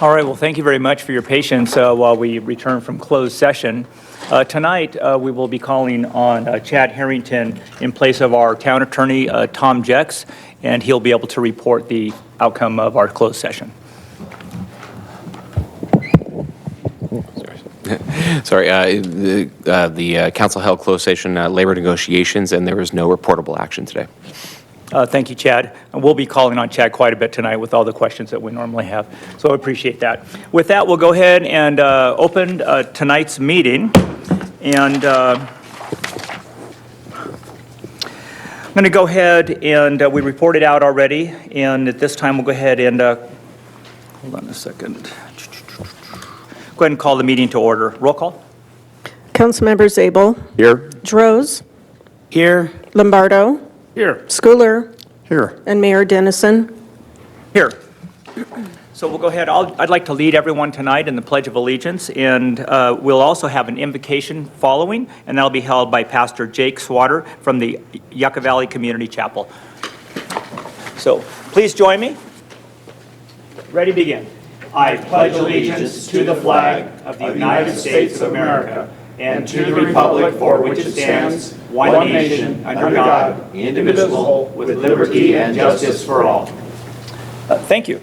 All right, well, thank you very much for your patience while we return from closed session. Tonight, we will be calling on Chad Harrington in place of our town attorney, Tom Jex, and he'll be able to report the outcome of our closed session. Sorry, the council held closed session labor negotiations, and there was no reportable action today. Thank you, Chad. And we'll be calling on Chad quite a bit tonight with all the questions that we normally have. So I appreciate that. With that, we'll go ahead and open tonight's meeting. And I'm going to go ahead and we reported out already. And at this time, we'll go ahead and hold on a second. Go ahead and call the meeting to order. Roll call. Councilmember Zabel. Here. Droz. Here. Lombardo. Here. Schooler. Here. And Mayor Dennison. Here. So we'll go ahead. I'd like to lead everyone tonight in the Pledge of Allegiance, and we'll also have an invocation following, and that'll be held by Pastor Jake Swatter from the Yucca Valley Community Chapel. So please join me. Ready, begin. I pledge allegiance to the flag of the United States of America and to the republic for which it stands, one nation, under God, indivisible, with liberty and justice for all. Thank you.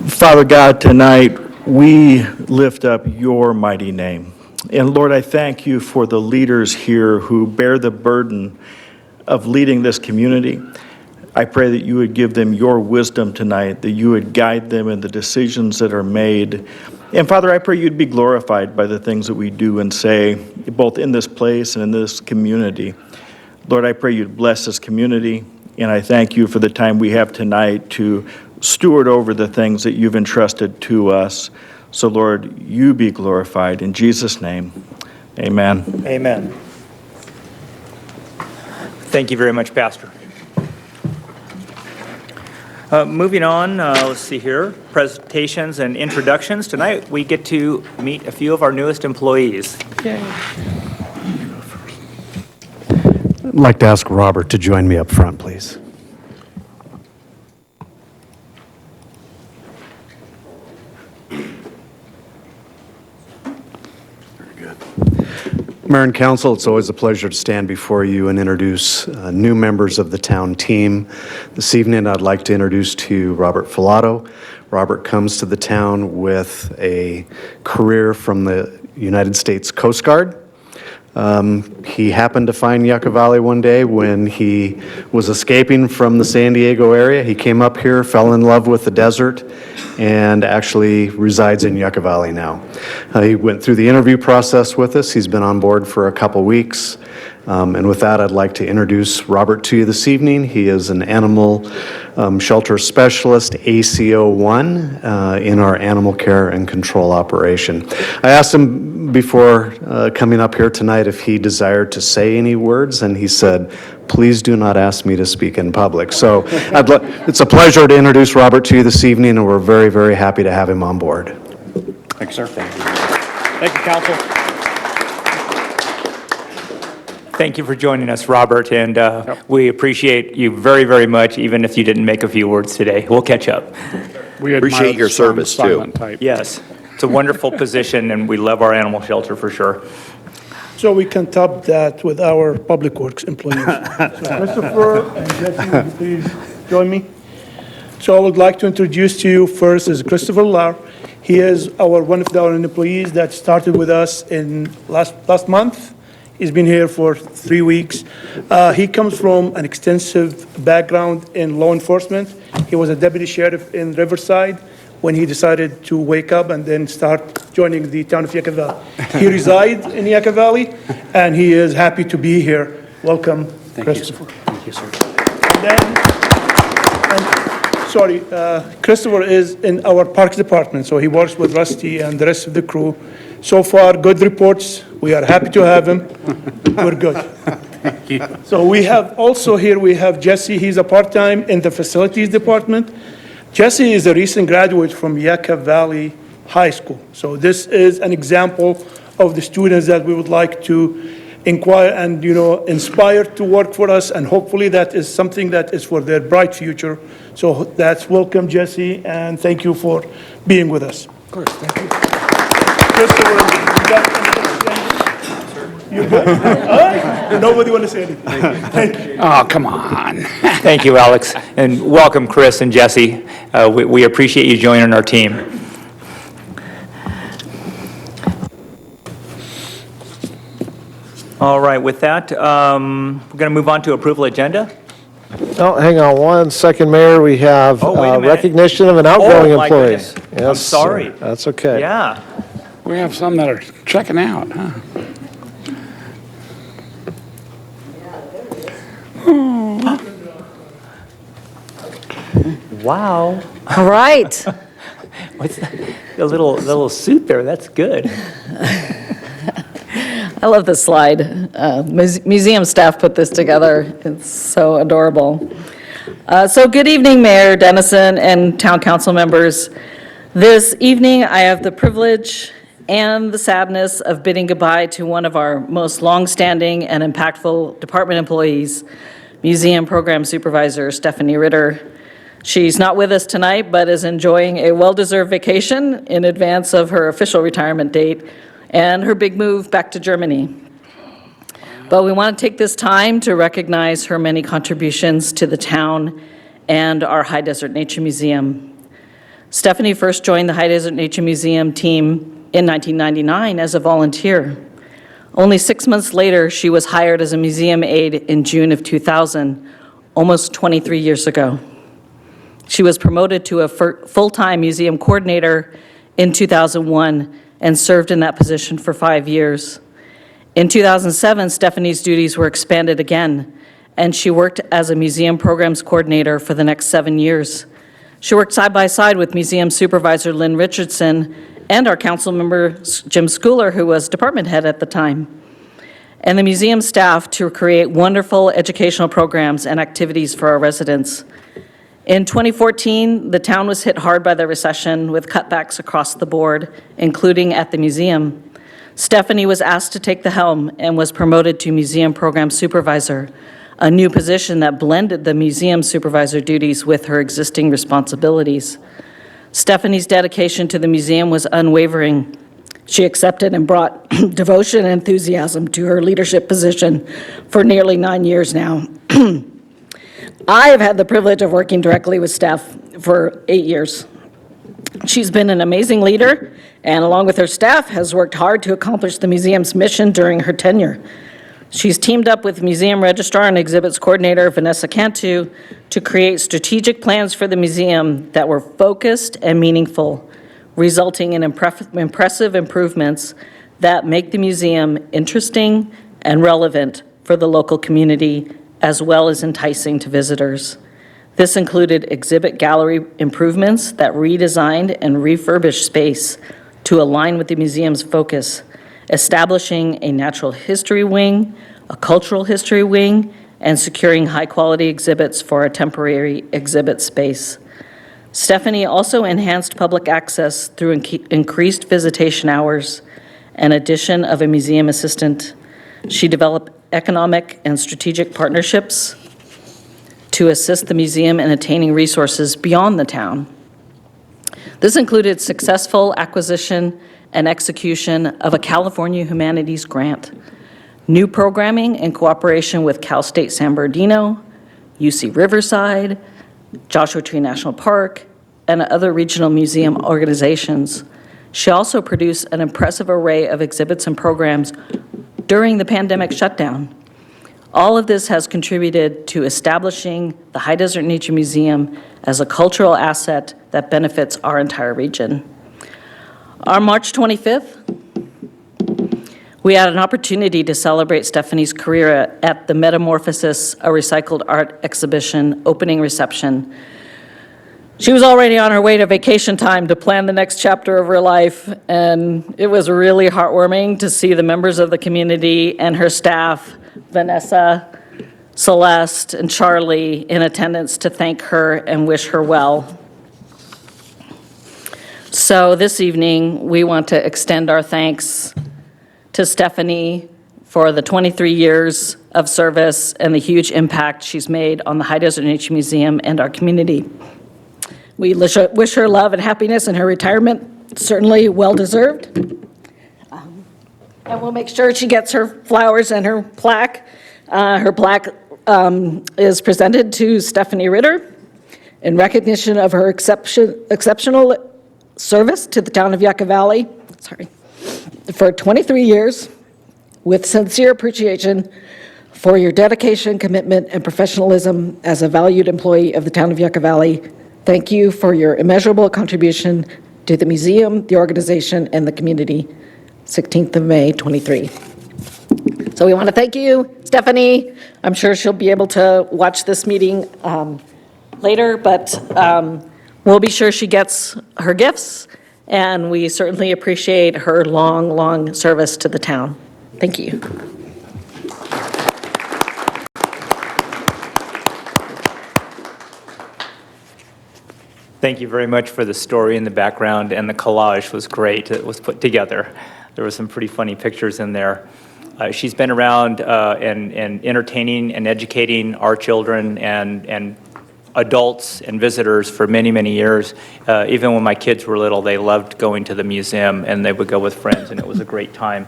Father God, tonight we lift up your mighty name. And Lord, I thank you for the leaders here who bear the burden of leading this community. I pray that you would give them your wisdom tonight, that you would guide them in the decisions that are made. And Father, I pray you'd be glorified by the things that we do and say, both in this place and in this community. Lord, I pray you'd bless this community, and I thank you for the time we have tonight to steward over the things that you've entrusted to us. So Lord, you be glorified. In Jesus' name, amen. Amen. Thank you very much, Pastor. Moving on, let's see here, presentations and introductions. Tonight, we get to meet a few of our newest employees. I'd like to ask Robert to join me up front, please. Mayor and Council, it's always a pleasure to stand before you and introduce new members of the town team. This evening, I'd like to introduce to you Robert Filato. Robert comes to the town with a career from the United States Coast Guard. He happened to find Yucca Valley one day when he was escaping from the San Diego area. He came up here, fell in love with the desert, and actually resides in Yucca Valley now. He went through the interview process with us. He's been on board for a couple weeks. And with that, I'd like to introduce Robert to you this evening. He is an animal shelter specialist, ACO1, in our animal care and control operation. I asked him before coming up here tonight if he desired to say any words, and he said, "Please do not ask me to speak in public." So it's a pleasure to introduce Robert to you this evening, and we're very, very happy to have him on board. Thanks, sir. Thank you. Thank you, Council. Thank you for joining us, Robert, and we appreciate you very, very much, even if you didn't make a few words today. We'll catch up. We appreciate your service, too. Yes, it's a wonderful position, and we love our animal shelter for sure. So we can top that with our public works employees. So Christopher and Jesse, would you please join me? So I would like to introduce to you first is Christopher Lar. He is one of our employees that started with us in last month. He's been here for 3 weeks. He comes from an extensive background in law enforcement. He was a deputy sheriff in Riverside when he decided to wake up and then start joining the town of Yucca Valley. He resides in Yucca Valley, and he is happy to be here. Welcome, Christopher. Thank you, sir. Christopher is in our parks department, so he works with Rusty and the rest of the crew. So far, good reports. We are happy to have him. We're good. Thank you. So we have Jesse. He's a part-time in the facilities department. Jesse is a recent graduate from Yucca Valley High School. So this is an example of the students that we would like to inquire and, inspired to work for us, and hopefully that is something that is for their bright future. So that's welcome, Jesse, and thank you for being with us. Of course, thank you. Christopher, you got anything? You good? All right. Nobody want to say anything? Thank you. Oh, come on. Thank you, Alex, and welcome, Chris and Jesse. We appreciate you joining our team. All right, with that, we're going to move on to approval agenda. Oh, hang on one second, Mayor. We have Oh, wait a minute. recognition of an outgoing Oh, my employee. goodness. I'm Yes, sorry. That's okay. Yeah. We have some that are checking out, huh? Wow. All right. What's that? A little suit there, that's good. I love this slide. Museum staff put this together. It's so adorable. So good evening, Mayor Dennison and Town Council members. This evening, I have the privilege and the sadness of bidding goodbye to one of our most longstanding and impactful department employees, Museum Program Supervisor Stephanie Ritter. She's not with us tonight, but is enjoying a well-deserved vacation in advance of her official retirement date and her big move back to Germany. But we want to take this time to recognize her many contributions to the town and our High Desert Nature Museum. Stephanie first joined the High Desert Nature Museum team in 1999 as a volunteer. Only 6 months later, she was hired as a museum aide in June of 2000, almost 23 years ago. She was promoted to a full-time museum coordinator in 2001 and served in that position for 5 years. In 2007, Stephanie's duties were expanded again, and she worked as a museum programs coordinator for the next 7 years. She worked side by side with Museum Supervisor Lynn Richardson and our council member Jim Schooler, who was department head at the time, and the museum staff to create wonderful educational programs and activities for our residents. In 2014, the town was hit hard by the recession with cutbacks across the board, including at the museum. Stephanie was asked to take the helm and was promoted to Museum Program Supervisor, a new position that blended the museum supervisor duties with her existing responsibilities. Stephanie's dedication to the museum was unwavering. She accepted and brought devotion and enthusiasm to her leadership position for nearly 9 years now. I have had the privilege of working directly with Steph for 8 years. She's been an amazing leader, and along with her staff, has worked hard to accomplish the museum's mission during her tenure. She's teamed up with Museum Registrar and Exhibits Coordinator Vanessa Cantu to create strategic plans for the museum that were focused and meaningful, resulting in impressive improvements that make the museum interesting and relevant for the local community, as well as enticing to visitors. This included exhibit gallery improvements that redesigned and refurbished space to align with the museum's focus, establishing a natural history wing, a cultural history wing, and securing high-quality exhibits for a temporary exhibit space. Stephanie also enhanced public access through increased visitation hours and addition of a museum assistant. She developed economic and strategic partnerships to assist the museum in attaining resources beyond the town. This included successful acquisition and execution of a California Humanities Grant, new programming in cooperation with Cal State San Bernardino, UC Riverside, Joshua Tree National Park, and other regional museum organizations. She also produced an impressive array of exhibits and programs during the pandemic shutdown. All of this has contributed to establishing the High Desert Nature Museum as a cultural asset that benefits our entire region. On March 25th, we had an opportunity to celebrate Stephanie's career at the Metamorphosis, a Recycled Art Exhibition opening reception. She was already on her way to vacation time to plan the next chapter of her life, and it was really heartwarming to see the members of the community and her staff, Vanessa, Celeste, and Charlie, in attendance to thank her and wish her well. So this evening, we want to extend our thanks to Stephanie for the 23 years of service and the huge impact she's made on the High Desert Nature Museum and our community. We wish her love and happiness in her retirement, certainly well-deserved. And we'll make sure she gets her flowers and her plaque. Her plaque is presented to Stephanie Ritter in recognition of her exceptional service to the town of Yucca Valley, for 23 years, with sincere appreciation for your dedication, commitment, and professionalism as a valued employee of the town of Yucca Valley. Thank you for your immeasurable contribution to the museum, the organization, and the community. 16th of May, 23. So we want to thank you, Stephanie. I'm sure she'll be able to watch this meeting later, but we'll be sure she gets her gifts, and we certainly appreciate her long, long service to the town. Thank you. Thank you very much for the story in the background, and the collage was great. It was put together. There were some pretty funny pictures in there. She's been around and entertaining and educating our children and adults and visitors for many, many years. Even when my kids were little, they loved going to the museum, and they would go with friends, and it was a great time.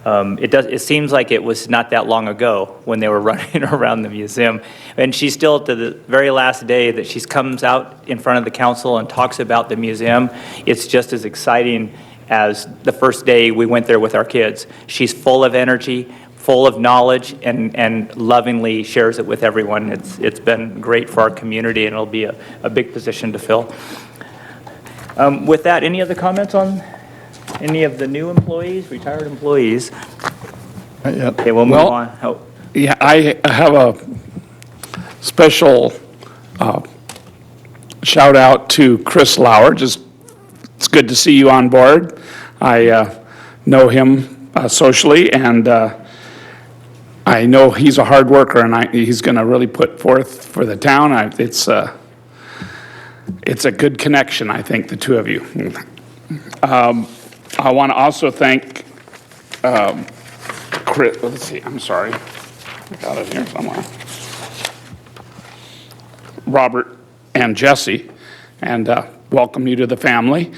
It seems like it was not that long ago when they were running around the museum. And she still, to the very last day that she comes out in front of the council and talks about the museum, it's just as exciting as the first day we went there with our kids. She's full of energy, full of knowledge, and lovingly shares it with everyone. It's been great for our community, and it'll be a big position to fill. With that, any other comments on any of the new employees, retired employees? Okay, we'll move on. Oh. Yeah, I have a special shout out to Chris Lauer. It's good to see you on board. I know him socially, and I know he's a hard worker, and he's going to really put forth for the town. It's a good connection, I think, the two of you. I want to also thank Chris. Let's see, I'm sorry. I got it here somewhere. Robert and Jesse, and welcome you to the family.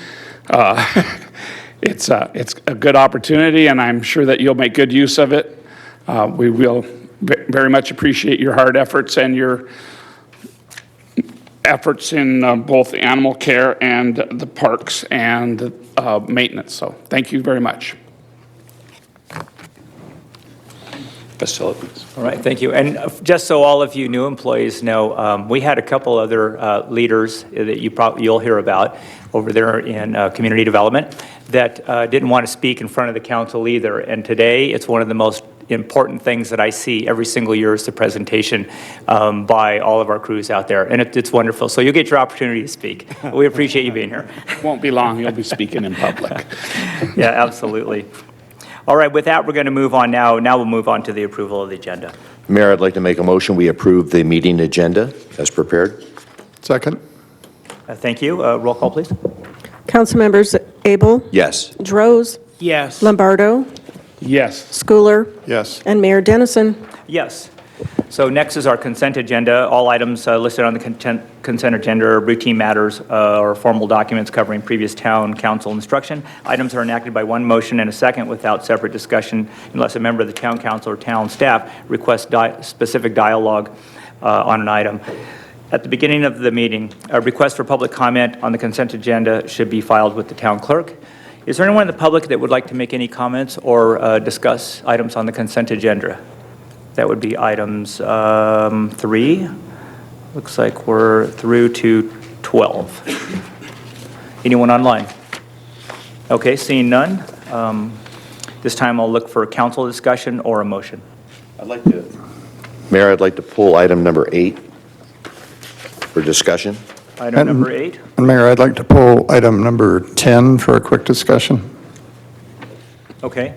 It's a good opportunity, and I'm sure that you'll make good use of it. We will very much appreciate your hard efforts and your efforts in both animal care and the parks and maintenance. So thank you very much. Facilities. All right, thank you. And just so all of you new employees know, we had a couple other leaders that you'll hear about over there in community development that didn't want to speak in front of the council either. And today, it's one of the most important things that I see every single year is the presentation by all of our crews out there. And it's wonderful. So you'll get your opportunity to speak. We appreciate you being here. Won't be long. You'll be speaking in public. Yeah, absolutely. All right, with that, we're going to move on now. Now we'll move on to the approval of the agenda. Mayor, I'd like to make a motion. We approve the meeting agenda as prepared. Second? Thank you. Roll call, please. Councilmembers Abel, Yes. Droz, Yes. Lombardo, Yes. Schooler, Yes. and Mayor Dennison. Yes. So next is our consent agenda. All items listed on the consent agenda are routine matters or formal documents covering previous town council instruction. Items are enacted by one motion and a second without separate discussion unless a member of the town council or town staff requests specific dialogue on an item. At the beginning of the meeting, a request for public comment on the consent agenda should be filed with the town clerk. Is there anyone in the public that would like to make any comments or discuss items on the consent agenda? That would be items 3. Looks like we're through to 12. Anyone online? Okay, seeing none. This time I'll look for a council discussion or a motion. Mayor, I'd like to pull item number 8 for discussion. Item number 8. And Mayor, I'd like to pull item number 10 for a quick discussion. Okay.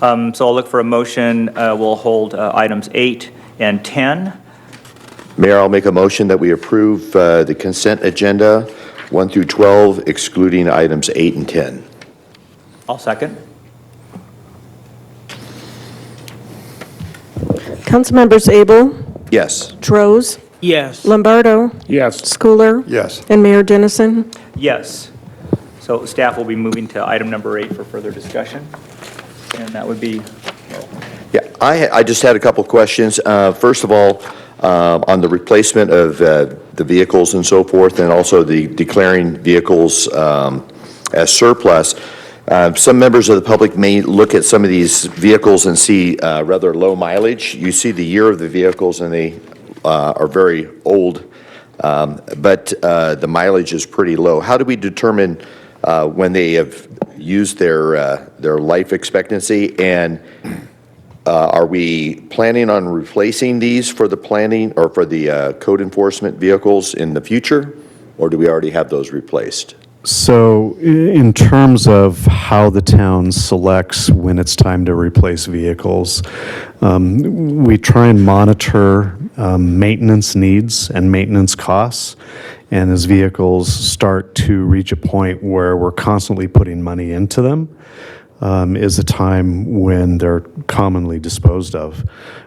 So I'll look for a motion. We'll hold items 8 and 10. Mayor, I'll make a motion that we approve the consent agenda 1 through 12, excluding items 8 and 10. I'll second. Councilmembers Abel, Yes. Droz, Yes. Lombardo, Yes. Schooler, Yes. and Mayor Dennison. Yes. So staff will be moving to item number 8 for further discussion. And that would be, Yeah, I just had a couple questions. First of all, on the replacement of the vehicles and so forth, and also the declaring vehicles as surplus, some members of the public may look at some of these vehicles and see rather low mileage. You see the year of the vehicles, and they are very old, but the mileage is pretty low. How do we determine when they have used their life expectancy, and are we planning on replacing these for the planning or for the code enforcement vehicles in the future, or do we already have those replaced? So in terms of how the town selects when it's time to replace vehicles, we try and monitor maintenance needs and maintenance costs. And as vehicles start to reach a point where we're constantly putting money into them, is a time when they're commonly disposed of.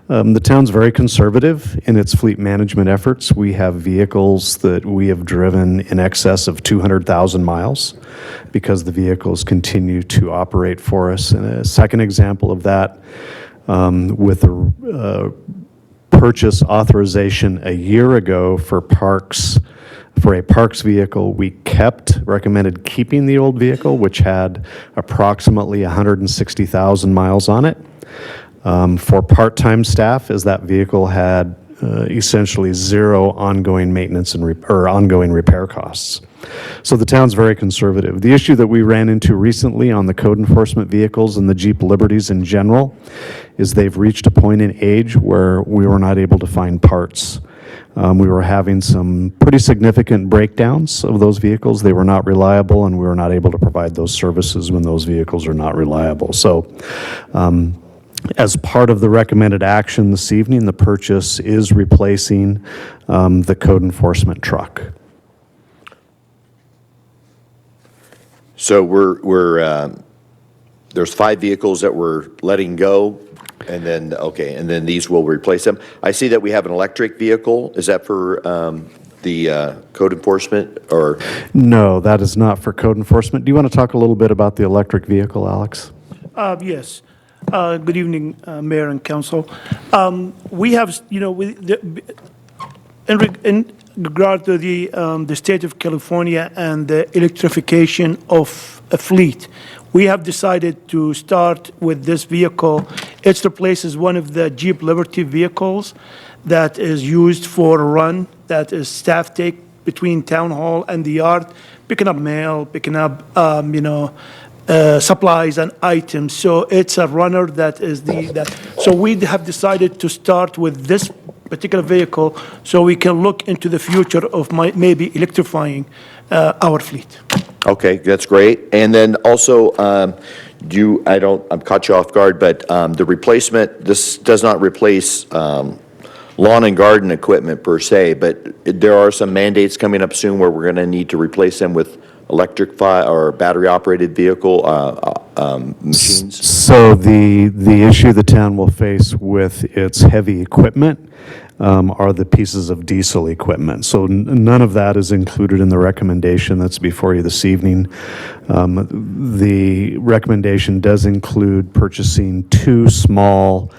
The town's very conservative in its fleet management efforts. We have vehicles that we have driven in excess of 200,000 miles because the vehicles continue to operate for us. And a second example of that, with a purchase authorization a year ago for a parks vehicle, we recommended keeping the old vehicle, which had approximately 160,000 miles on it. For part-time staff, as that vehicle had essentially zero ongoing maintenance or ongoing repair costs. So the town's very conservative. The issue that we ran into recently on the code enforcement vehicles and the Jeep Liberties in general is they've reached a point in age where we were not able to find parts. We were having some pretty significant breakdowns of those vehicles. They were not reliable, and we were not able to provide those services when those vehicles are not reliable. So as part of the recommended action this evening, the purchase is replacing the code enforcement truck. So there's 5 vehicles that we're letting go, and then these will replace them. I see that we have an electric vehicle. Is that for the code enforcement, or? No, that is not for code enforcement. Do you want to talk a little bit about the electric vehicle, Alex? Yes. Good evening, Mayor and Council. We have, in regard to the state of California and the electrification of a fleet, we have decided to start with this vehicle. It replaces one of the Jeep Liberty vehicles that is used for a run, that is staff take between town hall and the yard, picking up mail, picking up, supplies and items. So it's a runner that is so we have decided to start with this particular vehicle so we can look into the future of maybe electrifying our fleet. Okay, that's great. And then also, I'm caught you off guard, but the replacement, this does not replace lawn and garden equipment per se, but there are some mandates coming up soon where we're going to need to replace them with electrified or battery-operated vehicle machines? So the issue the town will face with its heavy equipment are the pieces of diesel equipment. So none of that is included in the recommendation that's before you this evening. The recommendation does include purchasing 2 small,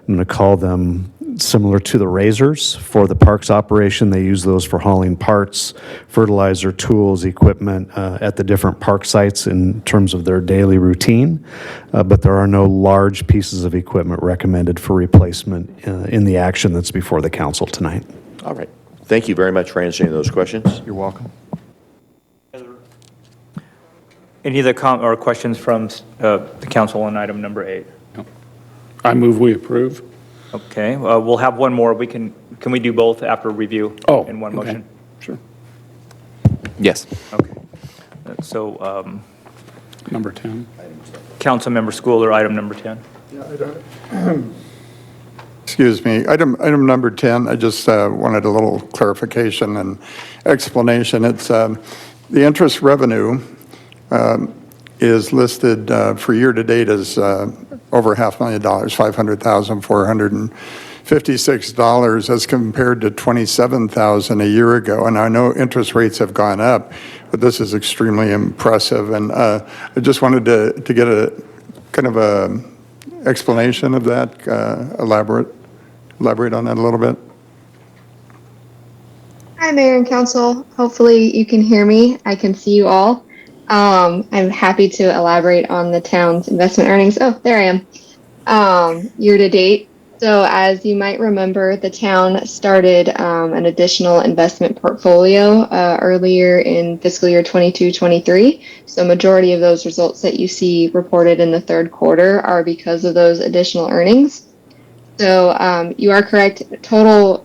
I'm going to call them similar to the razors for the parks operation. They use those for hauling parts, fertilizer, tools, equipment at the different park sites in terms of their daily routine. But there are no large pieces of equipment recommended for replacement in the action that's before the council tonight. All right. Thank you very much for answering those questions. You're welcome. any other or questions from the council on item number 8? I move we approve. Okay, we'll have one more. Can we do both after review in one okay. motion? Sure. Yes. Okay. So, Number 10. Councilmember Schooler, item number 10. Excuse me, item number 10, I just wanted a little clarification and explanation. It's the interest revenue is listed for year-to-date as over $500,000, $500,456 as compared to $27,000 a year ago. And I know interest rates have gone up, but this is extremely impressive. And I just wanted to get a kind of a explanation of that, elaborate on that a little bit. Hi, Mayor and Council. Hopefully you can hear me. I can see you all. I'm happy to elaborate on the town's investment earnings. Oh, there I am. Year to date. So as you might remember, the town started an additional investment portfolio earlier in fiscal year 22-23. So majority of those results that you see reported in the third quarter are because of those additional earnings. So you are correct. Total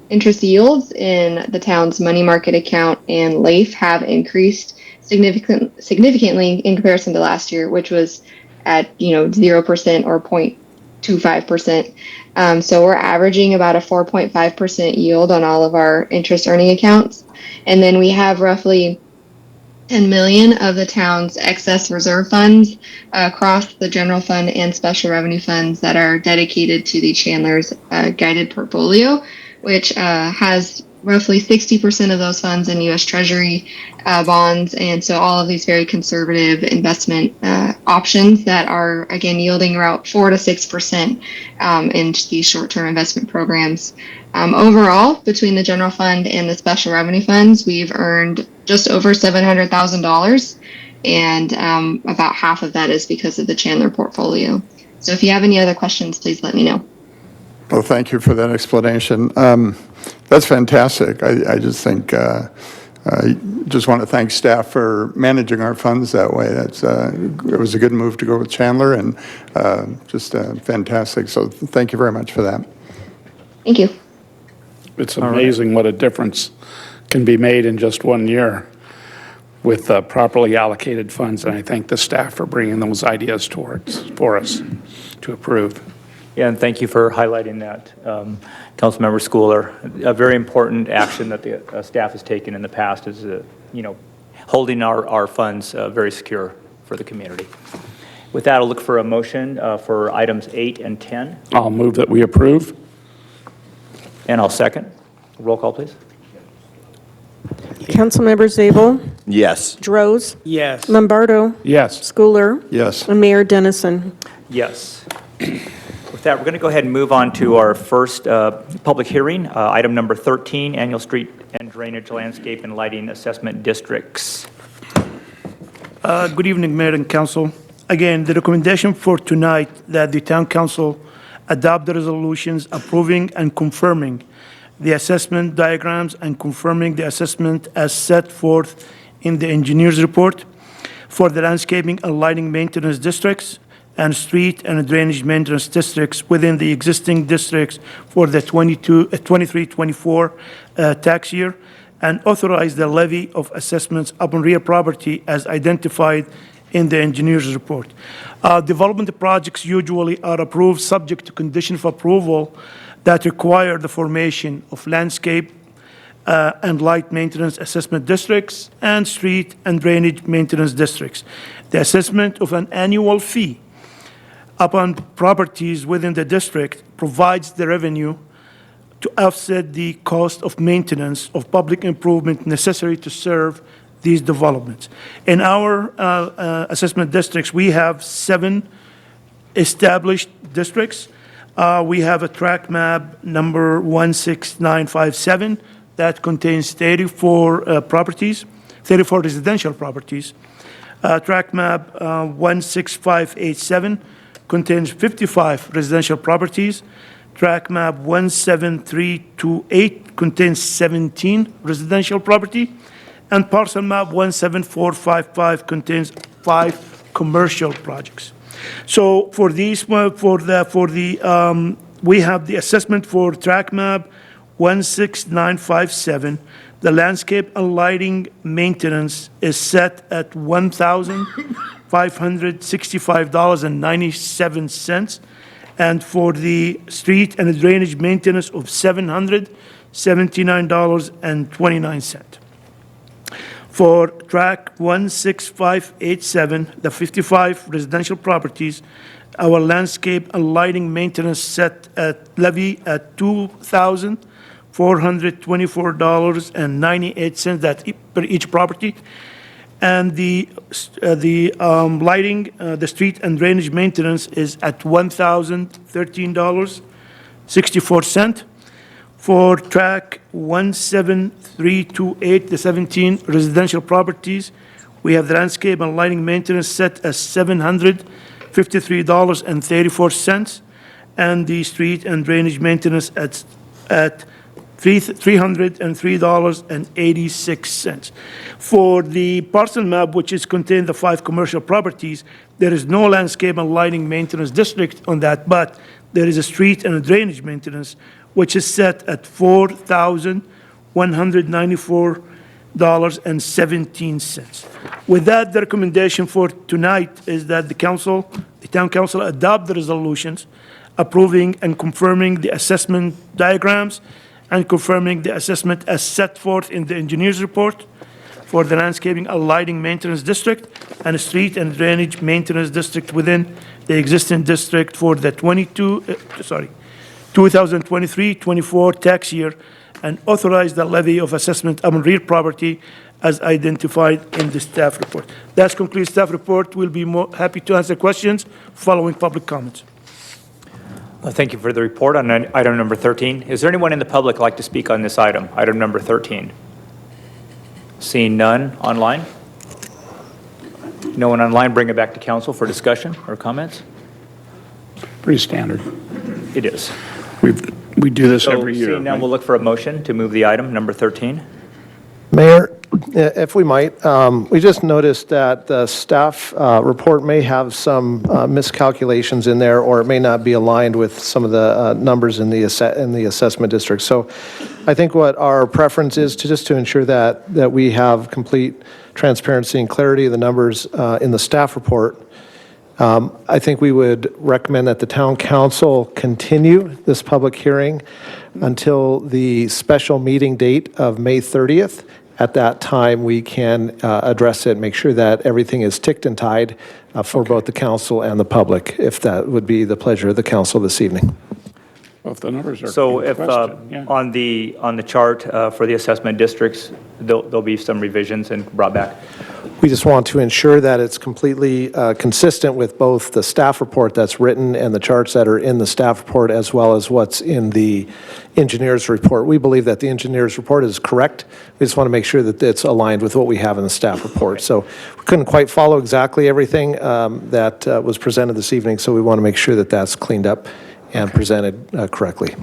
interest yields in the town's money market account and LAIF have increased significantly in comparison to last year, which was at 0% or 0.25%. So we're averaging about a 4.5% yield on all of our interest earning accounts. And then we have roughly 10 million of the town's excess reserve funds across the general fund and special revenue funds that are dedicated to the Chandler's guided portfolio, which has roughly 60% of those funds in U.S. Treasury bonds. And so all of these very conservative investment options that are, again, yielding around 4 to 6% in these short-term investment programs. Overall, between the general fund and the special revenue funds, we've earned just over $700,000, and about half of that is because of the Chandler portfolio. So if you have any other questions, please let me know. Well, thank you for that explanation. That's fantastic. I just think, I just want to thank staff for managing our funds that way. It was a good move to go with Chandler, and just fantastic. So thank you very much for that. Thank you. It's amazing what a difference can be made in just 1 year with properly allocated funds, and I thank the staff for bringing those ideas for us to approve. Yeah, and thank you for highlighting that, Councilmember Schooler. A very important action that the staff has taken in the past is, holding our funds very secure for the community. With that, I'll look for a motion for items 8 and 10. I'll move that we approve. And I'll second. Roll call, please. Councilmember Zabel, Yes. Droz, Yes. Lombardo, Yes. Schooler, Yes. and Mayor Dennison. Yes. With that, we're going to go ahead and move on to our first public hearing, item number 13, Annual Street and Drainage Landscape and Lighting Assessment Districts. Good evening, Mayor and Council. Again, the recommendation for tonight that the Town Council adopt the resolutions approving and confirming the assessment diagrams and confirming the assessment as set forth in the engineer's report for the landscaping and lighting maintenance districts and street and drainage maintenance districts within the existing districts for the 23-24 tax year, and authorize the levy of assessments upon real property as identified in the engineer's report. Development projects usually are approved subject to condition of approval that require the formation of landscape and light maintenance assessment districts and street and drainage maintenance districts. The assessment of an annual fee upon properties within the district provides the revenue to offset the cost of maintenance of public improvement necessary to serve these developments. In our assessment districts, we have 7 established districts. We have a tract map number 16957 that contains 34 properties, 34 residential properties. Tract map 16587 contains 55 residential properties. Tract map 17328 contains 17 residential property, and parcel map 17455 contains 5 commercial projects. So for these, we have the assessment for tract map 16957. The landscape and lighting maintenance is set at $1,565.97, and for the street and drainage maintenance of $779.29. For track 16587, the 55 residential properties, our landscape and lighting maintenance set at levy at $2,424.98 per each property. And the lighting, the street and drainage maintenance is at $1,013.64. For track 17328, the 17 residential properties, we have the landscape and lighting maintenance set as $753.34, and the street and drainage maintenance at $303.86. For the parcel map, which is contained the 5 commercial properties, there is no landscape and lighting maintenance district on that, but there is a street and a drainage maintenance, which is set at $4,194.17. With that, the recommendation for tonight is that the town council adopt the resolutions approving and confirming the assessment diagrams and confirming the assessment as set forth in the engineer's report for the landscaping and lighting maintenance district and street and drainage maintenance district within the existing district for the 2023-24 tax year, and authorize the levy of assessment on real property as identified in the staff report. That concludes staff report. We'll be more happy to answer questions following public comments. Thank you for the report on item number 13. Is there anyone in the public like to speak on this item, item number 13? Seeing none online? No one online, bring it back to council for discussion or comments? Pretty standard. It is. We do this every year. Seeing none, we'll look for a motion to move the item number 13. Mayor, if we might, we just noticed that the staff report may have some miscalculations in there, or it may not be aligned with some of the numbers in the assessment district. So I think what our preference is to ensure that we have complete transparency and clarity of the numbers in the staff report. I think we would recommend that the town council continue this public hearing until the special meeting date of May 30th. At that time, we can address it and make sure that everything is ticked and tied for both the council and the public, if that would be the pleasure of the council this evening. Well, if the numbers are So in if question, yeah. on the chart for the assessment districts, there'll be some revisions and brought back. We just want to ensure that it's completely consistent with both the staff report that's written and the charts that are in the staff report, as well as what's in the engineer's report. We believe that the engineer's report is correct. We just want to make sure that it's aligned with what we have in the staff report. So we couldn't quite follow exactly everything that was presented this evening, so we want to make sure that that's cleaned up and presented correctly.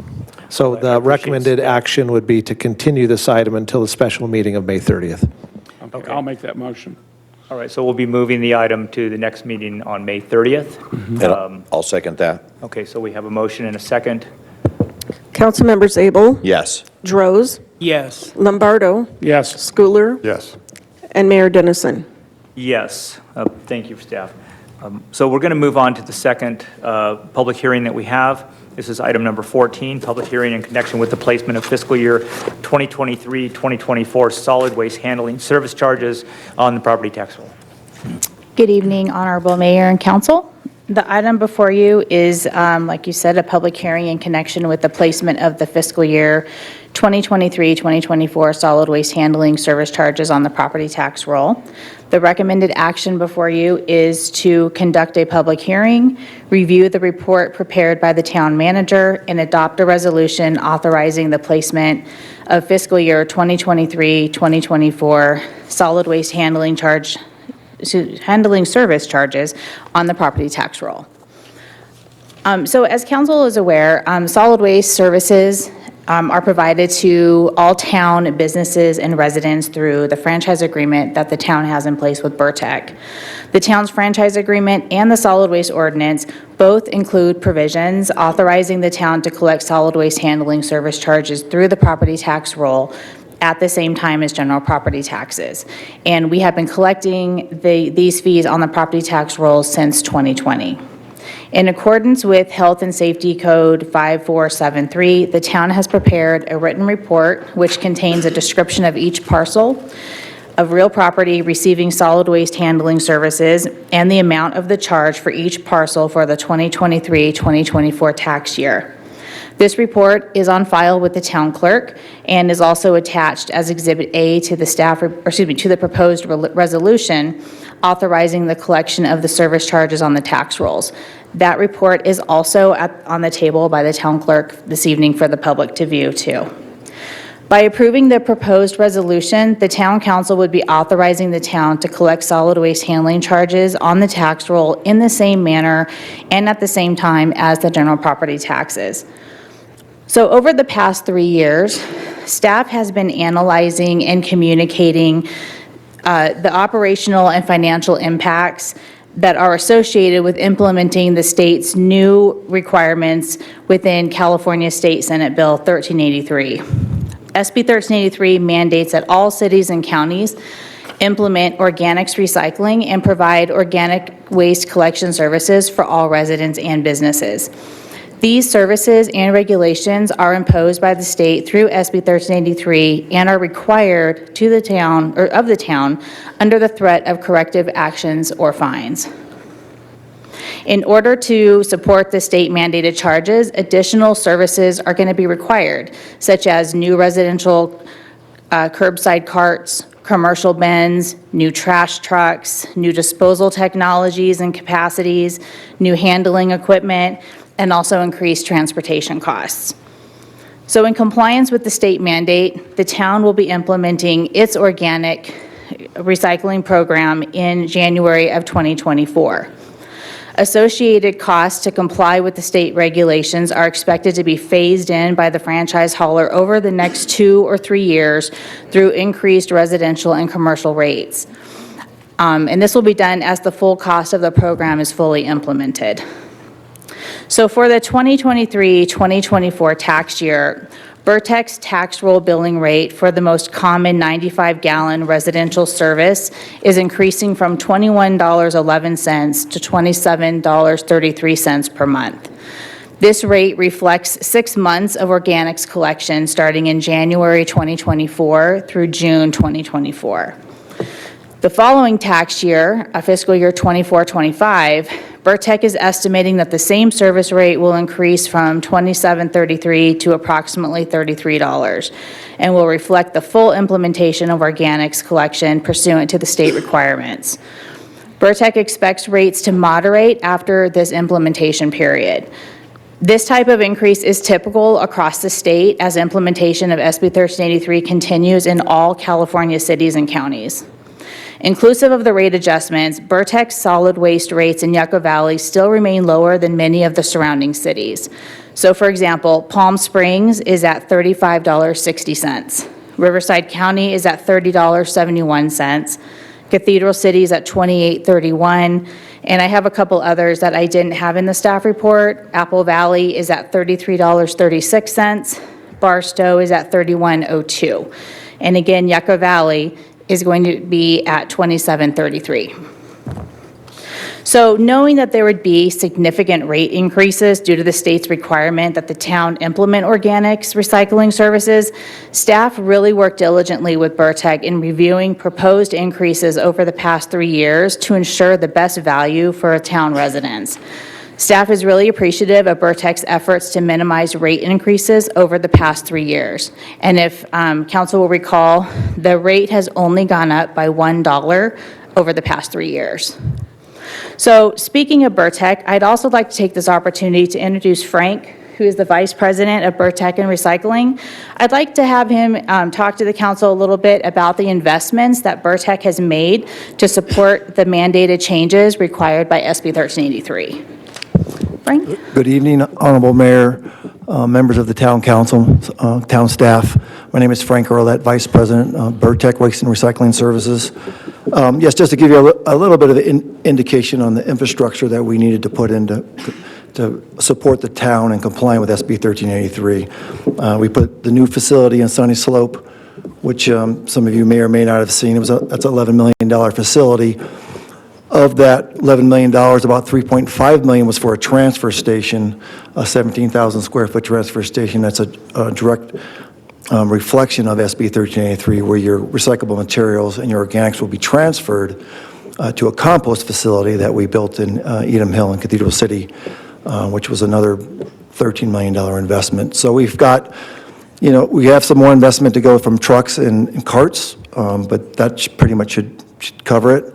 So the recommended action would be to continue this item until the special meeting of May 30th. Okay, I'll make that motion. All right, so we'll be moving the item to the next meeting on May 30th. And I'll second that. Okay, so we have a motion and a second. Councilmembers Abel, Yes. Droz, Yes. Lombardo, Yes. Schooler, Yes. and Mayor Dennison. Yes. Thank you, staff. So we're going to move on to the second public hearing that we have. This is item number 14, public hearing in connection with the placement of fiscal year 2023-2024 solid waste handling service charges on the property tax roll. Good evening, Honorable Mayor and Council. The item before you is, like you said, a public hearing in connection with the placement of the fiscal year 2023-2024 solid waste handling service charges on the property tax roll. The recommended action before you is to conduct a public hearing, review the report prepared by the town manager, and adopt a resolution authorizing the placement of fiscal year 2023-2024 solid waste handling service charges on the property tax roll. So as council is aware, solid waste services are provided to all town businesses and residents through the franchise agreement that the town has in place with Burtec. The town's franchise agreement and the solid waste ordinance both include provisions authorizing the town to collect solid waste handling service charges through the property tax roll at the same time as general property taxes. And we have been collecting these fees on the property tax roll since 2020. In accordance with Health and Safety Code 5473, the town has prepared a written report which contains a description of each parcel of real property receiving solid waste handling services and the amount of the charge for each parcel for the 2023-2024 tax year. This report is on file with the town clerk and is also attached as Exhibit A to the to the proposed resolution authorizing the collection of the service charges on the tax rolls. That report is also on the table by the town clerk this evening for the public to view too. By approving the proposed resolution, the town council would be authorizing the town to collect solid waste handling charges on the tax roll in the same manner and at the same time as the general property taxes. So over the past 3 years, staff has been analyzing and communicating the operational and financial impacts that are associated with implementing the state's new requirements within California State Senate Bill 1383. SB 1383 mandates that all cities and counties implement organics recycling and provide organic waste collection services for all residents and businesses. These services and regulations are imposed by the state through SB 1383 and are required to the town or of the town under the threat of corrective actions or fines. In order to support the state mandated charges, additional services are going to be required, such as new residential curbside carts, commercial bins, new trash trucks, new disposal technologies and capacities, new handling equipment, and also increased transportation costs. So in compliance with the state mandate, the town will be implementing its organic recycling program in January of 2024. Associated costs to comply with the state regulations are expected to be phased in by the franchise hauler over the next 2 or 3 years through increased residential and commercial rates. And this will be done as the full cost of the program is fully implemented. So for the 2023-2024 tax year, Vertex tax roll billing rate for the most common 95-gallon residential service is increasing from $21.11 to $27.33 per month. This rate reflects 6 months of organics collection starting in January 2024 through June 2024. The following tax year, fiscal year 24-25, Vertec is estimating that the same service rate will increase from $27.33 to approximately $33 and will reflect the full implementation of organics collection pursuant to the state requirements. Vertec expects rates to moderate after this implementation period. This type of increase is typical across the state as implementation of SB 1383 continues in all California cities and counties. Inclusive of the rate adjustments, Vertex solid waste rates in Yucca Valley still remain lower than many of the surrounding cities. So for example, Palm Springs is at $35.60. Riverside County is at $30.71. Cathedral City is at $28.31. And I have a couple others that I didn't have in the staff report. Apple Valley is at $33.36. Barstow is at $31.02. And again, Yucca Valley is going to be at $27.33. So knowing that there would be significant rate increases due to the state's requirement that the town implement organics recycling services, staff really worked diligently with Vertec in reviewing proposed increases over the past 3 years to ensure the best value for town residents. Staff is really appreciative of Vertec's efforts to minimize rate increases over the past 3 years. And if council will recall, the rate has only gone up by $1 over the past 3 years. So speaking of Vertec, I'd also like to take this opportunity to introduce Frank, who is the Vice President of Vertec and Recycling. I'd like to have him talk to the council a little bit about the investments that Vertec has made to support the mandated changes required by SB 1383. Frank? Good evening, Honorable Mayor, members of the Town Council, town staff. My name is Frank Earlett, Vice President, Vertec Waste and Recycling Services. Yes, just to give you a little bit of an indication on the infrastructure that we needed to put in to support the town and complying with SB 1383. We put the new facility in Sunny Slope, which some of you may or may not have seen. That's an $11 million facility. Of that $11 million, about $3.5 million was for a transfer station, a 17,000 square foot transfer station. That's a direct reflection of SB 1383, where your recyclable materials and your organics will be transferred to a compost facility that we built in Edom Hill in Cathedral City, which was another $13 million investment. So we've got, we have some more investment to go from trucks and carts, but that pretty much should cover it.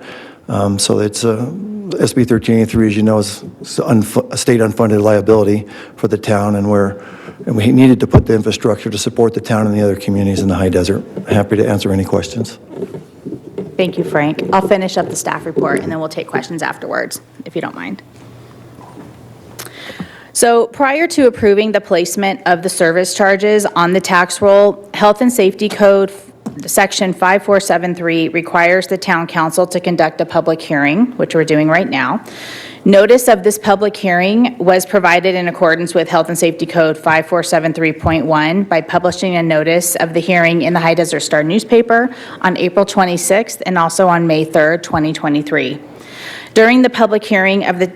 So it's SB 1383, as you know, is a state unfunded liability for the town, and we needed to put the infrastructure to support the town and the other communities in the high desert. Happy to answer any questions. Thank you, Frank. I'll finish up the staff report, and then we'll take questions afterwards, if you don't mind. So prior to approving the placement of the service charges on the tax roll, Health and Safety Code Section 5473 requires the town council to conduct a public hearing, which we're doing right now. Notice of this public hearing was provided in accordance with Health and Safety Code 5473.1 by publishing a notice of the hearing in the High Desert Star newspaper on April 26th and also on May 3rd, 2023. During the public hearing of the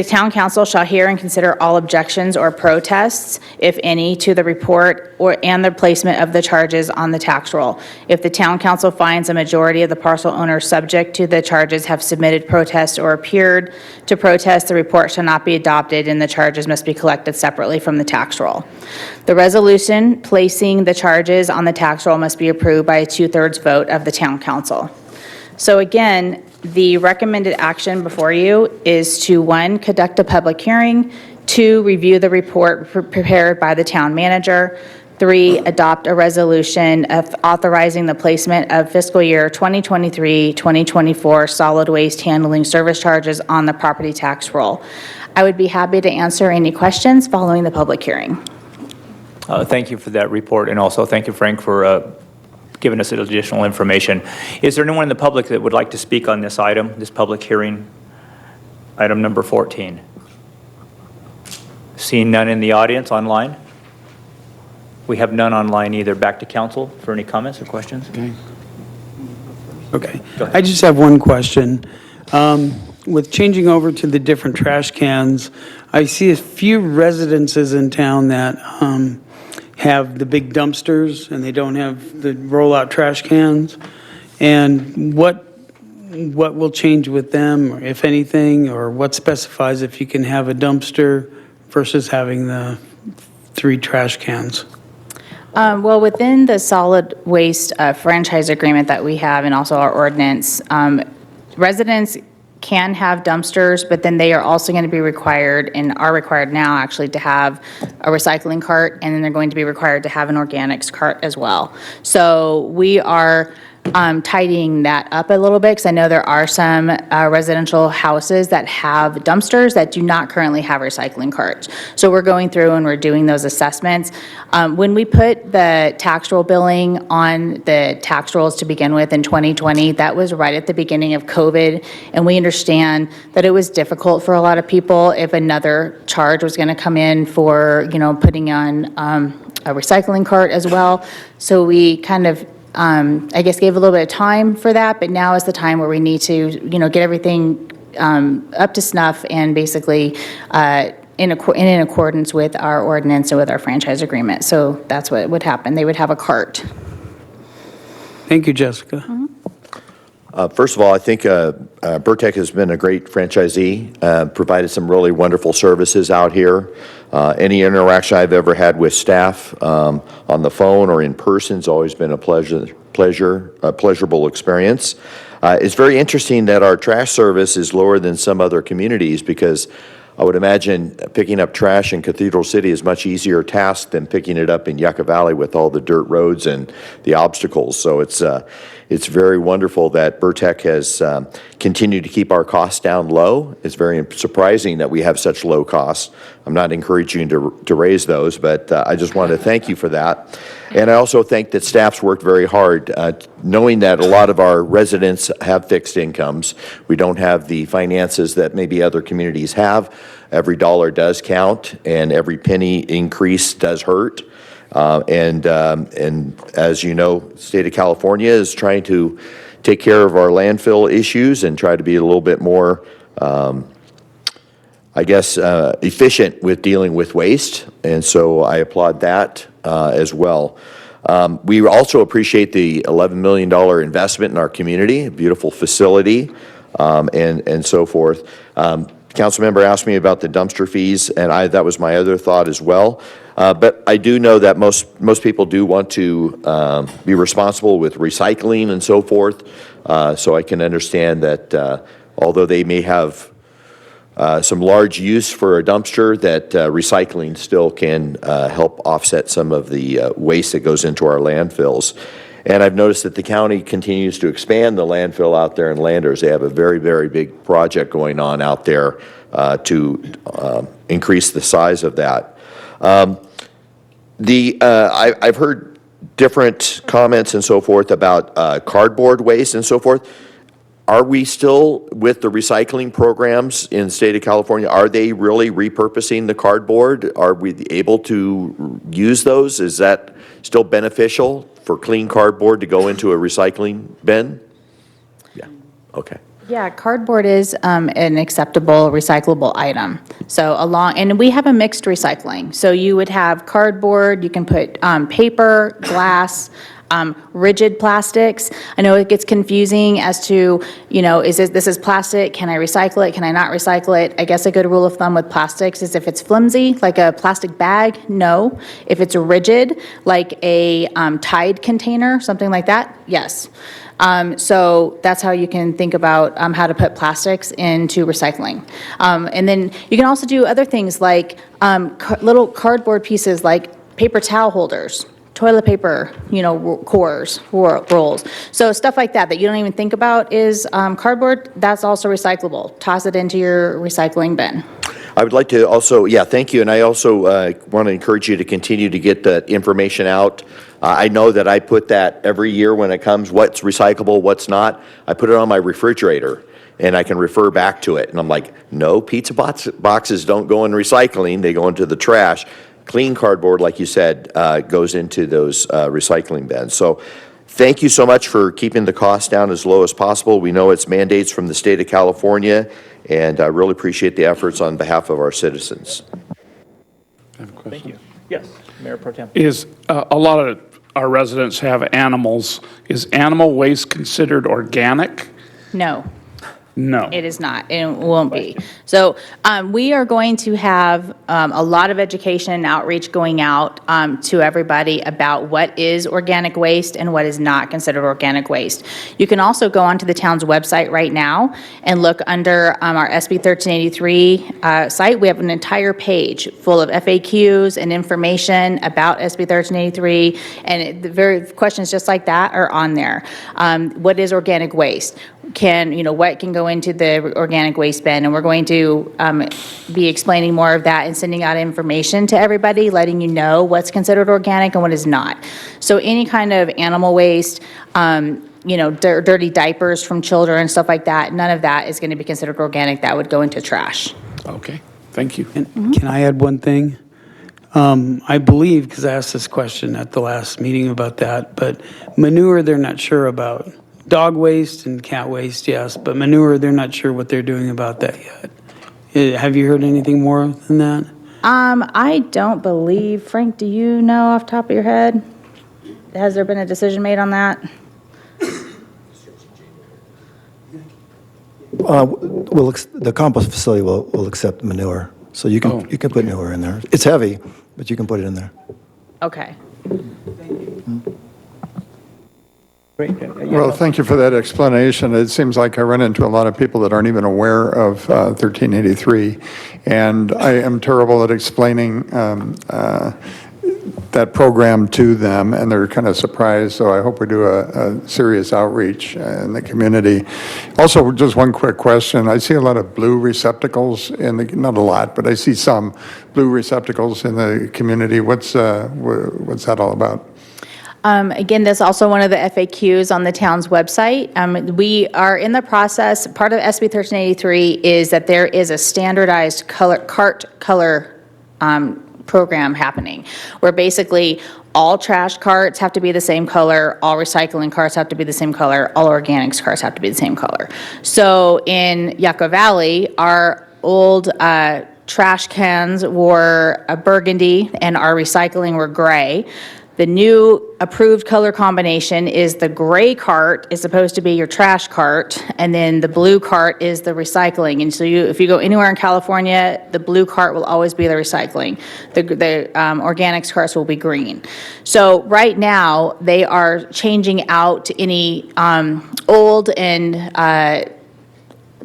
town council shall hear and consider all objections or protests, if any, to the report and the placement of the charges on the tax roll. If the town council finds a majority of the parcel owners subject to the charges have submitted protests or appeared to protest, the report shall not be adopted and the charges must be collected separately from the tax roll. The resolution placing the charges on the tax roll must be approved by a 2/3 vote of the town council. So again, the recommended action before you is to, 1, conduct a public hearing, 2, review the report prepared by the town manager, 3, adopt a resolution of authorizing the placement of fiscal year 2023-2024 solid waste handling service charges on the property tax roll. I would be happy to answer any questions following the public hearing. Thank you for that report, and also thank you, Frank, for giving us additional information. Is there anyone in the public that would like to speak on this item, this public hearing, item number 14? Seeing none in the audience online? We have none online either. Back to council for any comments or questions? Okay. I just have one question. With changing over to the different trash cans, I see a few residences in town that have the big dumpsters and they don't have the roll-out trash cans. And what will change with them, or if anything, or what specifies if you can have a dumpster versus having the 3 trash cans? Well, within the solid waste franchise agreement that we have and also our ordinance, residents can have dumpsters, but then they are also going to be required, and are required now actually, to have a recycling cart, and then they're going to be required to have an organics cart as well. So we are tidying that up a little bit, because I know there are some residential houses that have dumpsters that do not currently have recycling carts. So we're going through and we're doing those assessments. When we put the tax roll billing on the tax rolls to begin with in 2020, that was right at the beginning of COVID, and we understand that it was difficult for a lot of people if another charge was going to come in for, putting on a recycling cart as well. So we kind of I guess gave a little bit of time for that, but now is the time where we need to, get everything up to snuff and basically in accordance with our ordinance and with our franchise agreement. So that's what would happen. They would have a cart. Thank you, Jessica. Mm-hmm. First of all, I think Burtech has been a great franchisee, provided some really wonderful services out here. Any interaction I've ever had with staff on the phone or in person has always been a pleasurable experience. It's very interesting that our trash service is lower than some other communities, because I would imagine picking up trash in Cathedral City is much easier task than picking it up in Yucca Valley with all the dirt roads and the obstacles. So it's very wonderful that Burtech has continued to keep our costs down low. It's very surprising that we have such low costs. I'm not encouraging you to raise those, but I just wanted to thank you for that. And I also think that staff's worked very hard, knowing that a lot of our residents have fixed incomes. We don't have the finances that maybe other communities have. Every dollar does count, and every penny increase does hurt. And as you know, the state of California is trying to take care of our landfill issues and try to be a little bit more, efficient with dealing with waste. And so I applaud that as well. We also appreciate the $11 million investment in our community, a beautiful facility, and so forth. Councilmember asked me about the dumpster fees, and that was my other thought as well. But I do know that most people do want to be responsible with recycling and so forth. So I can understand that although they may have some large use for a dumpster, that recycling still can help offset some of the waste that goes into our landfills. And I've noticed that the county continues to expand the landfill out there in Landers. They have a very, very big project going on out there to increase the size of that. I've heard different comments and so forth about cardboard waste and so forth. Are we still, with the recycling programs in the state of California, are they really repurposing the cardboard? Are we able to use those? Is that still beneficial for clean cardboard to go into a recycling bin? Yeah, okay. Yeah, cardboard is an acceptable recyclable item. So and we have a mixed recycling. So you would have cardboard, you can put paper, glass, rigid plastics. I know it gets confusing as to, this is plastic, can I recycle it, can I not recycle it? I guess a good rule of thumb with plastics is if it's flimsy, like a plastic bag, no. If it's rigid, like a Tide container, something like that, yes. So that's how you can think about how to put plastics into recycling. And then you can also do other things like little cardboard pieces like paper towel holders, toilet paper, cores, rolls. So stuff like that you don't even think about is cardboard, that's also recyclable. Toss it into your recycling bin. I would like to also, thank you. And I also want to encourage you to continue to get that information out. I know that I put that every year when it comes, what's recyclable, what's not. I put it on my refrigerator and I can refer back to it. And I'm like, no, pizza boxes don't go in recycling, they go into the trash. Clean cardboard, like you said, goes into those recycling bins. So thank you so much for keeping the cost down as low as possible. We know it's mandates from the state of California, and I really appreciate the efforts on behalf of our citizens. I have a question. Thank you. Yes, Mayor Pro Tem. Is a lot of our residents have animals. Is animal waste considered organic? No. No. It is not, and it won't be. So we are going to have a lot of education and outreach going out to everybody about what is organic waste and what is not considered organic waste. You can also go onto the town's website right now and look under our SB 1383 site. We have an entire page full of FAQs and information about SB 1383, and the very questions just like that are on there. What is organic waste? What can go into the organic waste bin, and we're going to be explaining more of that and sending out information to everybody, letting you know what's considered organic and what is not. So any kind of animal waste, dirty diapers from children, stuff like that, none of that is going to be considered organic. That would go into trash. Okay, thank you. Can I add one thing? I believe, because I asked this question at the last meeting about that, but manure they're not sure about. Dog waste and cat waste, yes, but manure, they're not sure what they're doing about that yet. Have you heard anything more than that? I don't believe, Frank, do you know off the top of your head? Has there been a decision made on that? The compost facility will accept manure, so you can put manure in there. It's heavy, but you can put it in there. Okay. Well, thank you for that explanation. It seems like I run into a lot of people that aren't even aware of 1383, and I am terrible at explaining that program to them, and they're kind of surprised, so I hope we do a serious outreach in the community. Also, just one quick question. I see a lot of blue receptacles not a lot, but I see some blue receptacles in the community. What's that all about? Again, that's also one of the FAQs on the town's website. We are in the process, part of SB 1383 is that there is a standardized cart color program happening, where basically all trash carts have to be the same color, all recycling carts have to be the same color, all organics carts have to be the same color. So in Yucca Valley, our old trash cans were burgundy and our recycling were gray. The new approved color combination is the gray cart is supposed to be your trash cart, and then the blue cart is the recycling. And so if you go anywhere in California, the blue cart will always be the recycling. The organics carts will be green. So right now, they are changing out any old and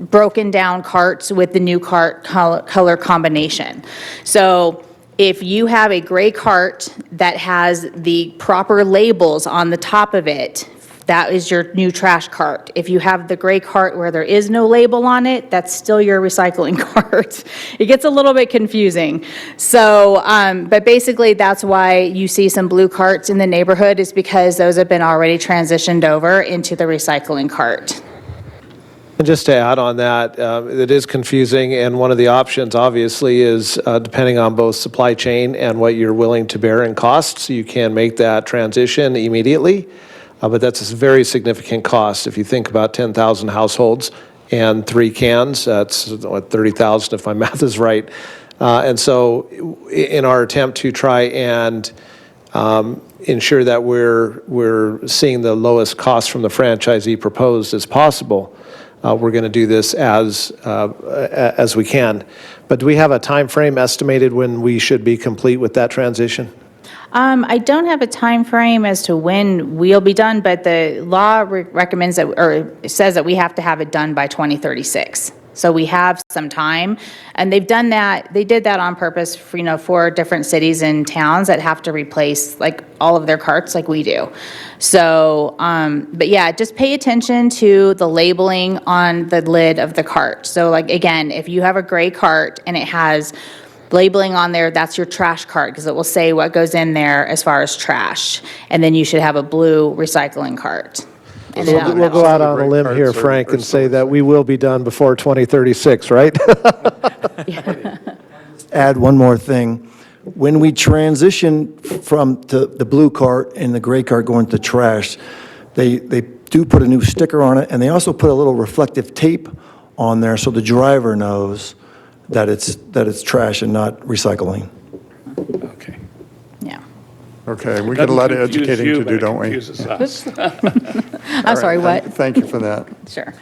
broken down carts with the new cart color combination. So if you have a gray cart that has the proper labels on the top of it, that is your new trash cart. If you have the gray cart where there is no label on it, that's still your recycling cart. It gets a little bit confusing. So, but basically that's why you see some blue carts in the neighborhood, is because those have been already transitioned over into the recycling cart. And just to add on that, it is confusing, and one of the options, obviously, is depending on both supply chain and what you're willing to bear in costs, you can make that transition immediately, but that's a very significant cost. If you think about 10,000 households and 3 cans, that's what, 30,000 if my math is right. And so in our attempt to try and ensure that we're seeing the lowest cost from the franchisee proposed as possible, we're going to do this as we can. But do we have a time frame estimated when we should be complete with that transition? I don't have a time frame as to when we'll be done, but the law recommends that, or says that we have to have it done by 2036. So we have some time, and they've done that. They did that on purpose for, for different cities and towns that have to replace like all of their carts like we do. So, but yeah, just pay attention to the labeling on the lid of the cart. So like, again, if you have a gray cart and it has labeling on there, that's your trash cart, because it will say what goes in there as far as trash. And then you should have a blue recycling cart. And then We'll go out on a limb here, Frank, and say that we will be done before 2036, right? Add one more thing. When we transition from the blue cart and the gray cart going to trash, they do put a new sticker on it, and they also put a little reflective tape on there so the driver knows that it's trash and not recycling. Okay. Yeah. Okay, we got a lot of educating to do, don't we? Confuses us. I'm sorry, what? Thank you for that. Sure.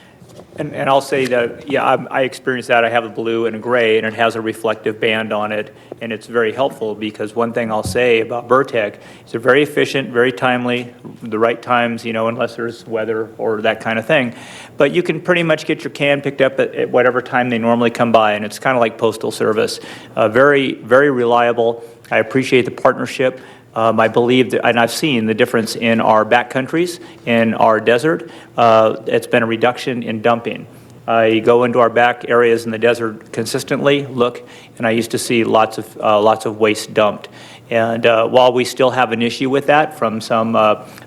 And I'll say that, yeah, I experienced that. I have a blue and a gray, and it has a reflective band on it, and it's very helpful, because one thing I'll say about Burtec is they're very efficient, very timely, the right times, unless there's weather or that kind of thing. But you can pretty much get your can picked up at whatever time they normally come by, and it's kind of like postal service. Very, very reliable. I appreciate the partnership. I believe, and I've seen the difference in our backcountries, in our desert. It's been a reduction in dumping. I go into our back areas in the desert consistently, look, and I used to see lots of waste dumped. And while we still have an issue with that from some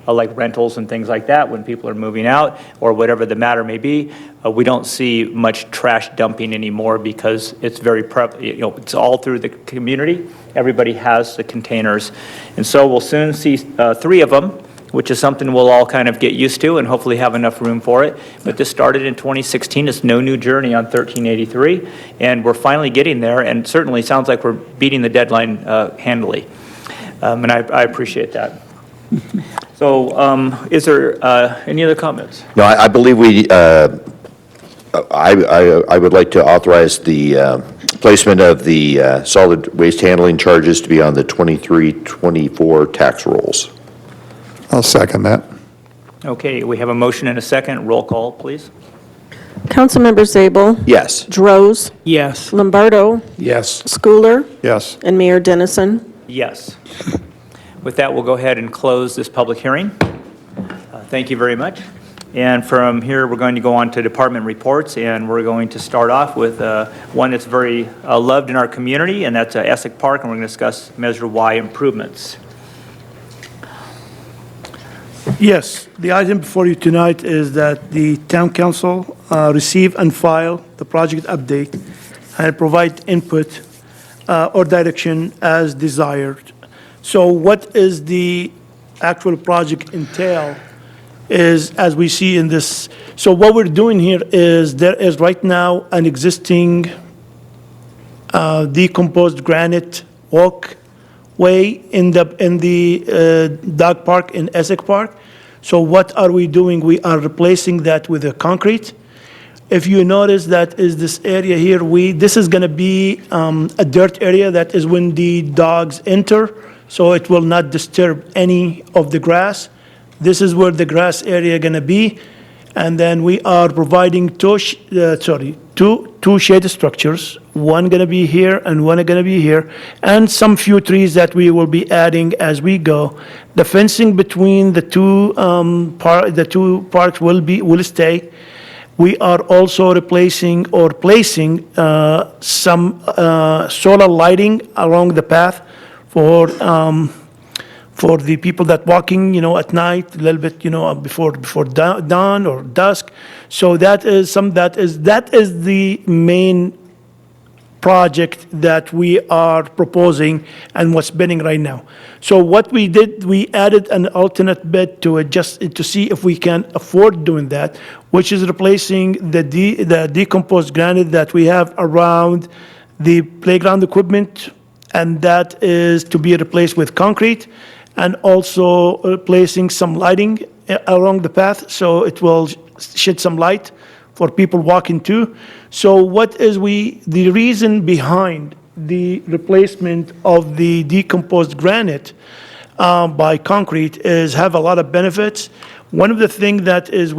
like rentals and things like that, when people are moving out or whatever the matter may be, we don't see much trash dumping anymore, because it's very it's all through the community. Everybody has the containers, and so we'll soon see 3 of them, which is something we'll all kind of get used to and hopefully have enough room for it. But this started in 2016. It's no new journey on 1383, and we're finally getting there, and certainly sounds like we're beating the deadline handily. And I appreciate that. So is there any other comments? No, I believe I would like to authorize the placement of the solid waste handling charges to be on the 23-24 tax rolls. I'll second that. Okay, we have a motion and a second. Roll call, please. Councilmember Zabel, Yes. Droz, Yes. Lombardo, Yes. Schooler, Yes. and Mayor Dennison. Yes. With that, we'll go ahead and close this public hearing. Thank you very much. And from here, we're going to go on to department reports, and we're going to start off with one that's very loved in our community, and that's Essex Park, and we're going to discuss Measure Y improvements. Yes, the item before you tonight is that the town council receive and file the project update and provide input or direction as desired. So what is the actual project entail is, as we see in this, so what we're doing here is there is right now an existing decomposed granite way in the dog park in Essex Park. So what are we doing? We are replacing that with a concrete. If you notice, that is this area here, this is going to be a dirt area. That is when the dogs enter, so it will not disturb any of the grass. This is where the grass area going to be. And then we are providing two shade structures, one going to be here and one going to be here, and some few trees that we will be adding as we go. The fencing between the two parks will stay. We are also replacing or placing some solar lighting along the path for the people that walking, at night, a little bit, before dawn or dusk. So that is the main project that we are proposing and what's spending right now. So what we did, we added an alternate bid to it just to see if we can afford doing that, which is replacing the decomposed granite that we have around the playground equipment, and that is to be replaced with concrete, and also placing some lighting along the path so it will shed some light for people walking too. So the reason behind the replacement of the decomposed granite by concrete is have a lot of benefits. One of the things that is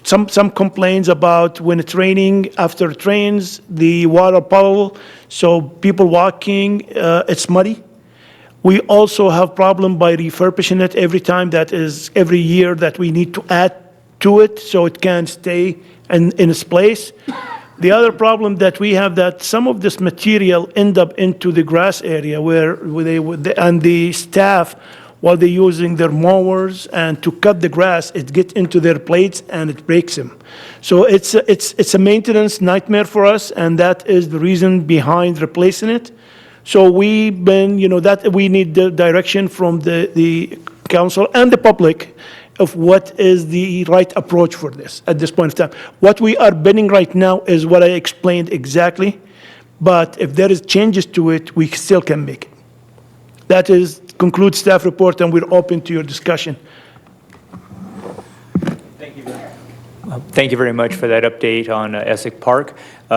some complaints about when it's raining, after it rains, the water puddle, so people walking, it's muddy. We also have problem by refurbishing it every year that we need to add to it so it can stay in its place. The other problem that we have, that some of this material end up into the grass area where and the staff, while they're using their mowers and to cut the grass, it gets into their plates and it breaks them. So it's a maintenance nightmare for us, and that is the reason behind replacing it. So we've been, that we need the direction from the council and the public of what is the right approach for this at this point in time. What we are bidding right now is what I explained exactly, but if there is changes to it, we still can make it. That concludes staff report, and we're open to your discussion. Thank you very much for that update on Essex Park.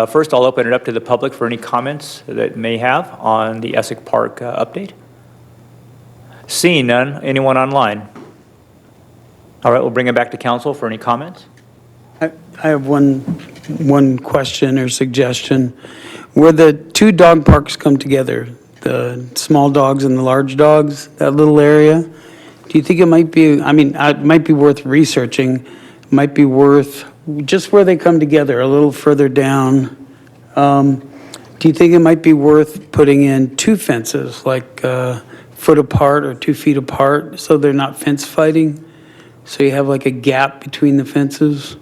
First, I'll open it up to the public for any comments that may have on the Essex Park update. Seeing none, anyone online? All right, we'll bring it back to council for any comments. I have one question or suggestion. Where the two dog parks come together, the small dogs and the large dogs, that little area, do you think it might be, it might be worth researching, might be worth, just where they come together, a little further down, do you think it might be worth putting in two fences, like a foot apart or 2 feet apart, so they're not fence fighting? So you have like a gap between the fences?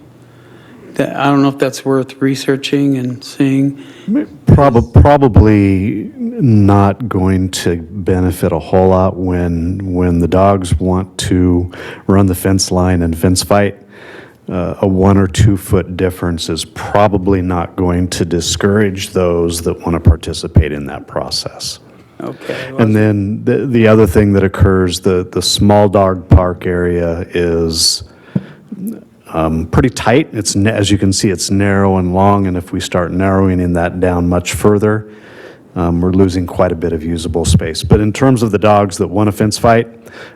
I don't know if that's worth researching and seeing. Probably not going to benefit a whole lot when the dogs want to run the fence line and fence fight. A 1 or 2 foot difference is probably not going to discourage those that want to participate in that process. Okay. And then the other thing that occurs, the small dog park area is pretty tight. As you can see, it's narrow and long, and if we start narrowing that down much further, we're losing quite a bit of usable space. But in terms of the dogs that want to fence fight,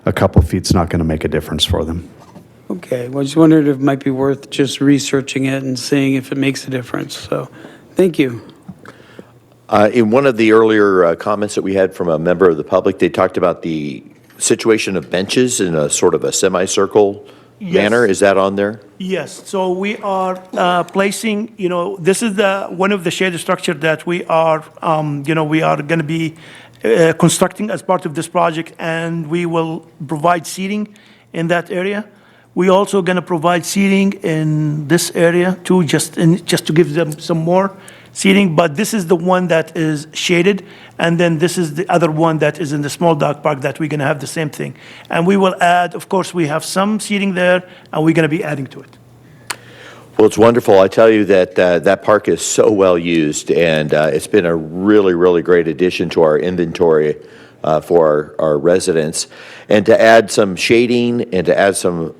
a couple of feet's not going to make a difference for them. Okay, well, I just wondered if it might be worth just researching it and seeing if it makes a difference. So, thank you. In one of the earlier comments that we had from a member of the public, they talked about the situation of benches in a sort of a semicircle manner. Is that on there? Yes, so we are placing, this is one of the shade structure that we are going to be constructing as part of this project, and we will provide seating in that area. We also going to provide seating in this area too, just to give them some more seating, but this is the one that is shaded, and then this is the other one that is in the small dog park that we're going to have the same thing. And we will add, of course, we have some seating there, and we're going to be adding to it. Well, it's wonderful. I tell you that that park is so well used, and it's been a really, really great addition to our inventory for our residents. And to add some shading and to add some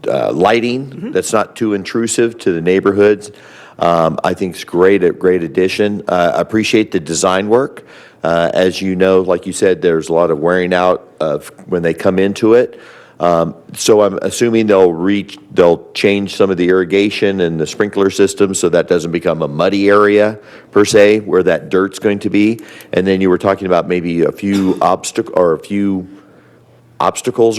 lighting that's not too intrusive to the neighborhoods, I think it's great, a great addition. Appreciate the design work. As you know, like you said, there's a lot of wearing out of when they come into it. So I'm assuming they'll change some of the irrigation and the sprinkler system so that doesn't become a muddy area per se, where that dirt's going to be. And then you were talking about maybe a few obstacles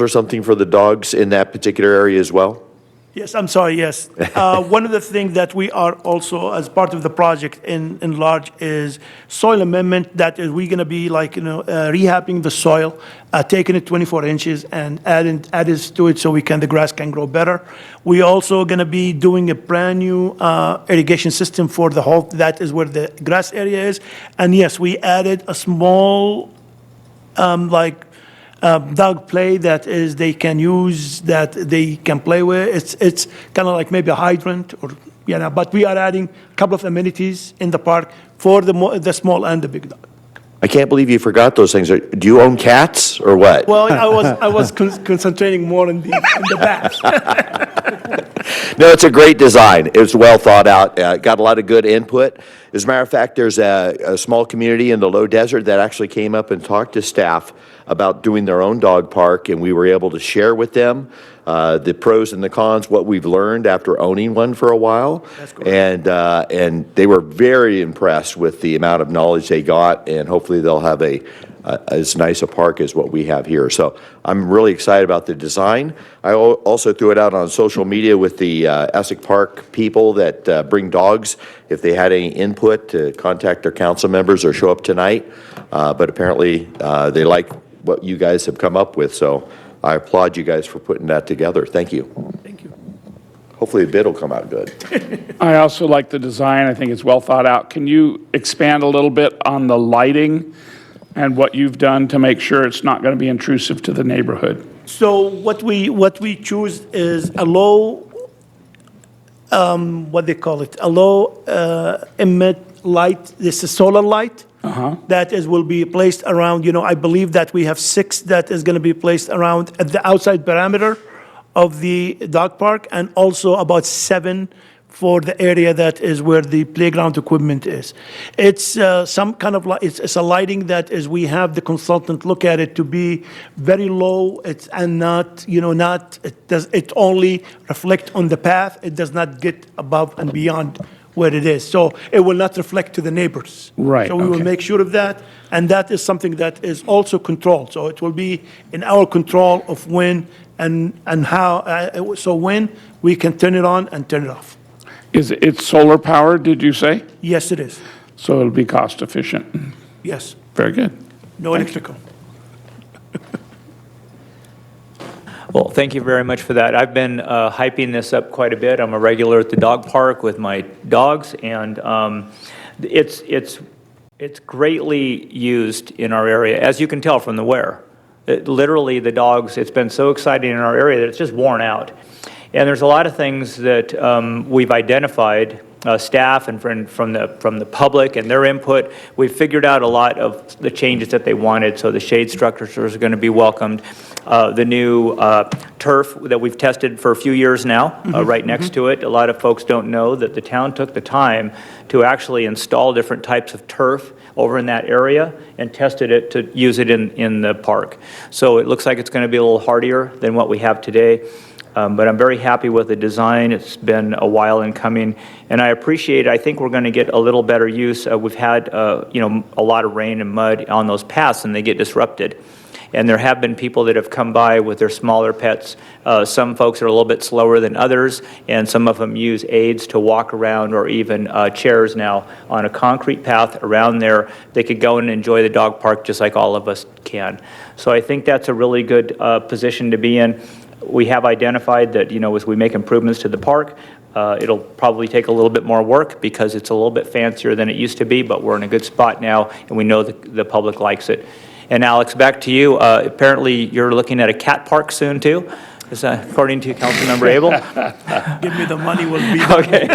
or something for the dogs in that particular area as well? Yes, I'm sorry, yes. One of the things that we are also, as part of the project in large, is soil amendment. That is, we're going to be like, rehabbing the soil, taking it 24 inches and adding to it so the grass can grow better. We also going to be doing a brand new irrigation system for the whole, that is where the grass area is. And yes, we added a small, dog play that is they can use, that they can play with. It's kind of like maybe a hydrant, or but we are adding a couple of amenities in the park for the small and the big dog. I can't believe you forgot those things. Do you own cats or what? Well, I was concentrating more on the back. No, it's a great design. It was well thought out. Got a lot of good input. As a matter of fact, there's a small community in the low desert that actually came up and talked to staff about doing their own dog park, and we were able to share with them the pros and the cons, what we've learned after owning one for a while. That's great. And they were very impressed with the amount of knowledge they got, and hopefully they'll have as nice a park as what we have here. So I'm really excited about the design. I also threw it out on social media with the Essex Park people that bring dogs. If they had any input, to contact their council members or show up tonight. But apparently they like what you guys have come up with. So I applaud you guys for putting that together. Thank you. Thank you. Hopefully the bid will come out good. I also like the design. I think it's well thought out. Can you expand a little bit on the lighting and what you've done to make sure it's not going to be intrusive to the neighborhood? So what we choose is a low, what they call it, a low emit light. This is solar light. That will be placed around, I believe that we have 6 that is going to be placed around at the outside perimeter of the dog park, and also about 7 for the area that is where the playground equipment is. It's some kind of, it's a lighting that is, we have the consultant look at it to be very low, and not, it only reflect on the path. It does not get above and beyond where it is. So it will not reflect to the neighbors. Right, So we will okay. make sure of that, and that is something that is also controlled. So it will be in our control of when and how, so when we can turn it on and turn it off. It's solar powered, did you say? Yes, it is. So it'll be cost efficient. Yes. Very good. No electrical. Well, thank you very much for that. I've been hyping this up quite a bit. I'm a regular at the dog park with my dogs, and it's greatly used in our area, as you can tell from the wear. Literally, the dogs, it's been so exciting in our area that it's just worn out. And there's a lot of things that we've identified, staff and from the public and their input. We've figured out a lot of the changes that they wanted, so the shade structures are going to be welcomed. The new turf that we've tested for a few years now, right next to it. A lot of folks don't know that the town took the time to actually install different types of turf over in that area and tested it to use it in the park. So it looks like it's going to be a little hardier than what we have today. But I'm very happy with the design. It's been a while in coming, and I appreciate it. I think we're going to get a little better use. We've had, a lot of rain and mud on those paths, and they get disrupted. And there have been people that have come by with their smaller pets. Some folks are a little bit slower than others, and some of them use aids to walk around, or even chairs now on a concrete path around there. They could go and enjoy the dog park just like all of us can. So I think that's a really good position to be in. We have identified that, as we make improvements to the park, it'll probably take a little bit more work because it's a little bit fancier than it used to be, but we're in a good spot now, and we know the public likes it. And Alex, back to you. Apparently, you're looking at a cat park soon, too? Is that according to Councilmember Abel? Give me the money, we'll be Okay,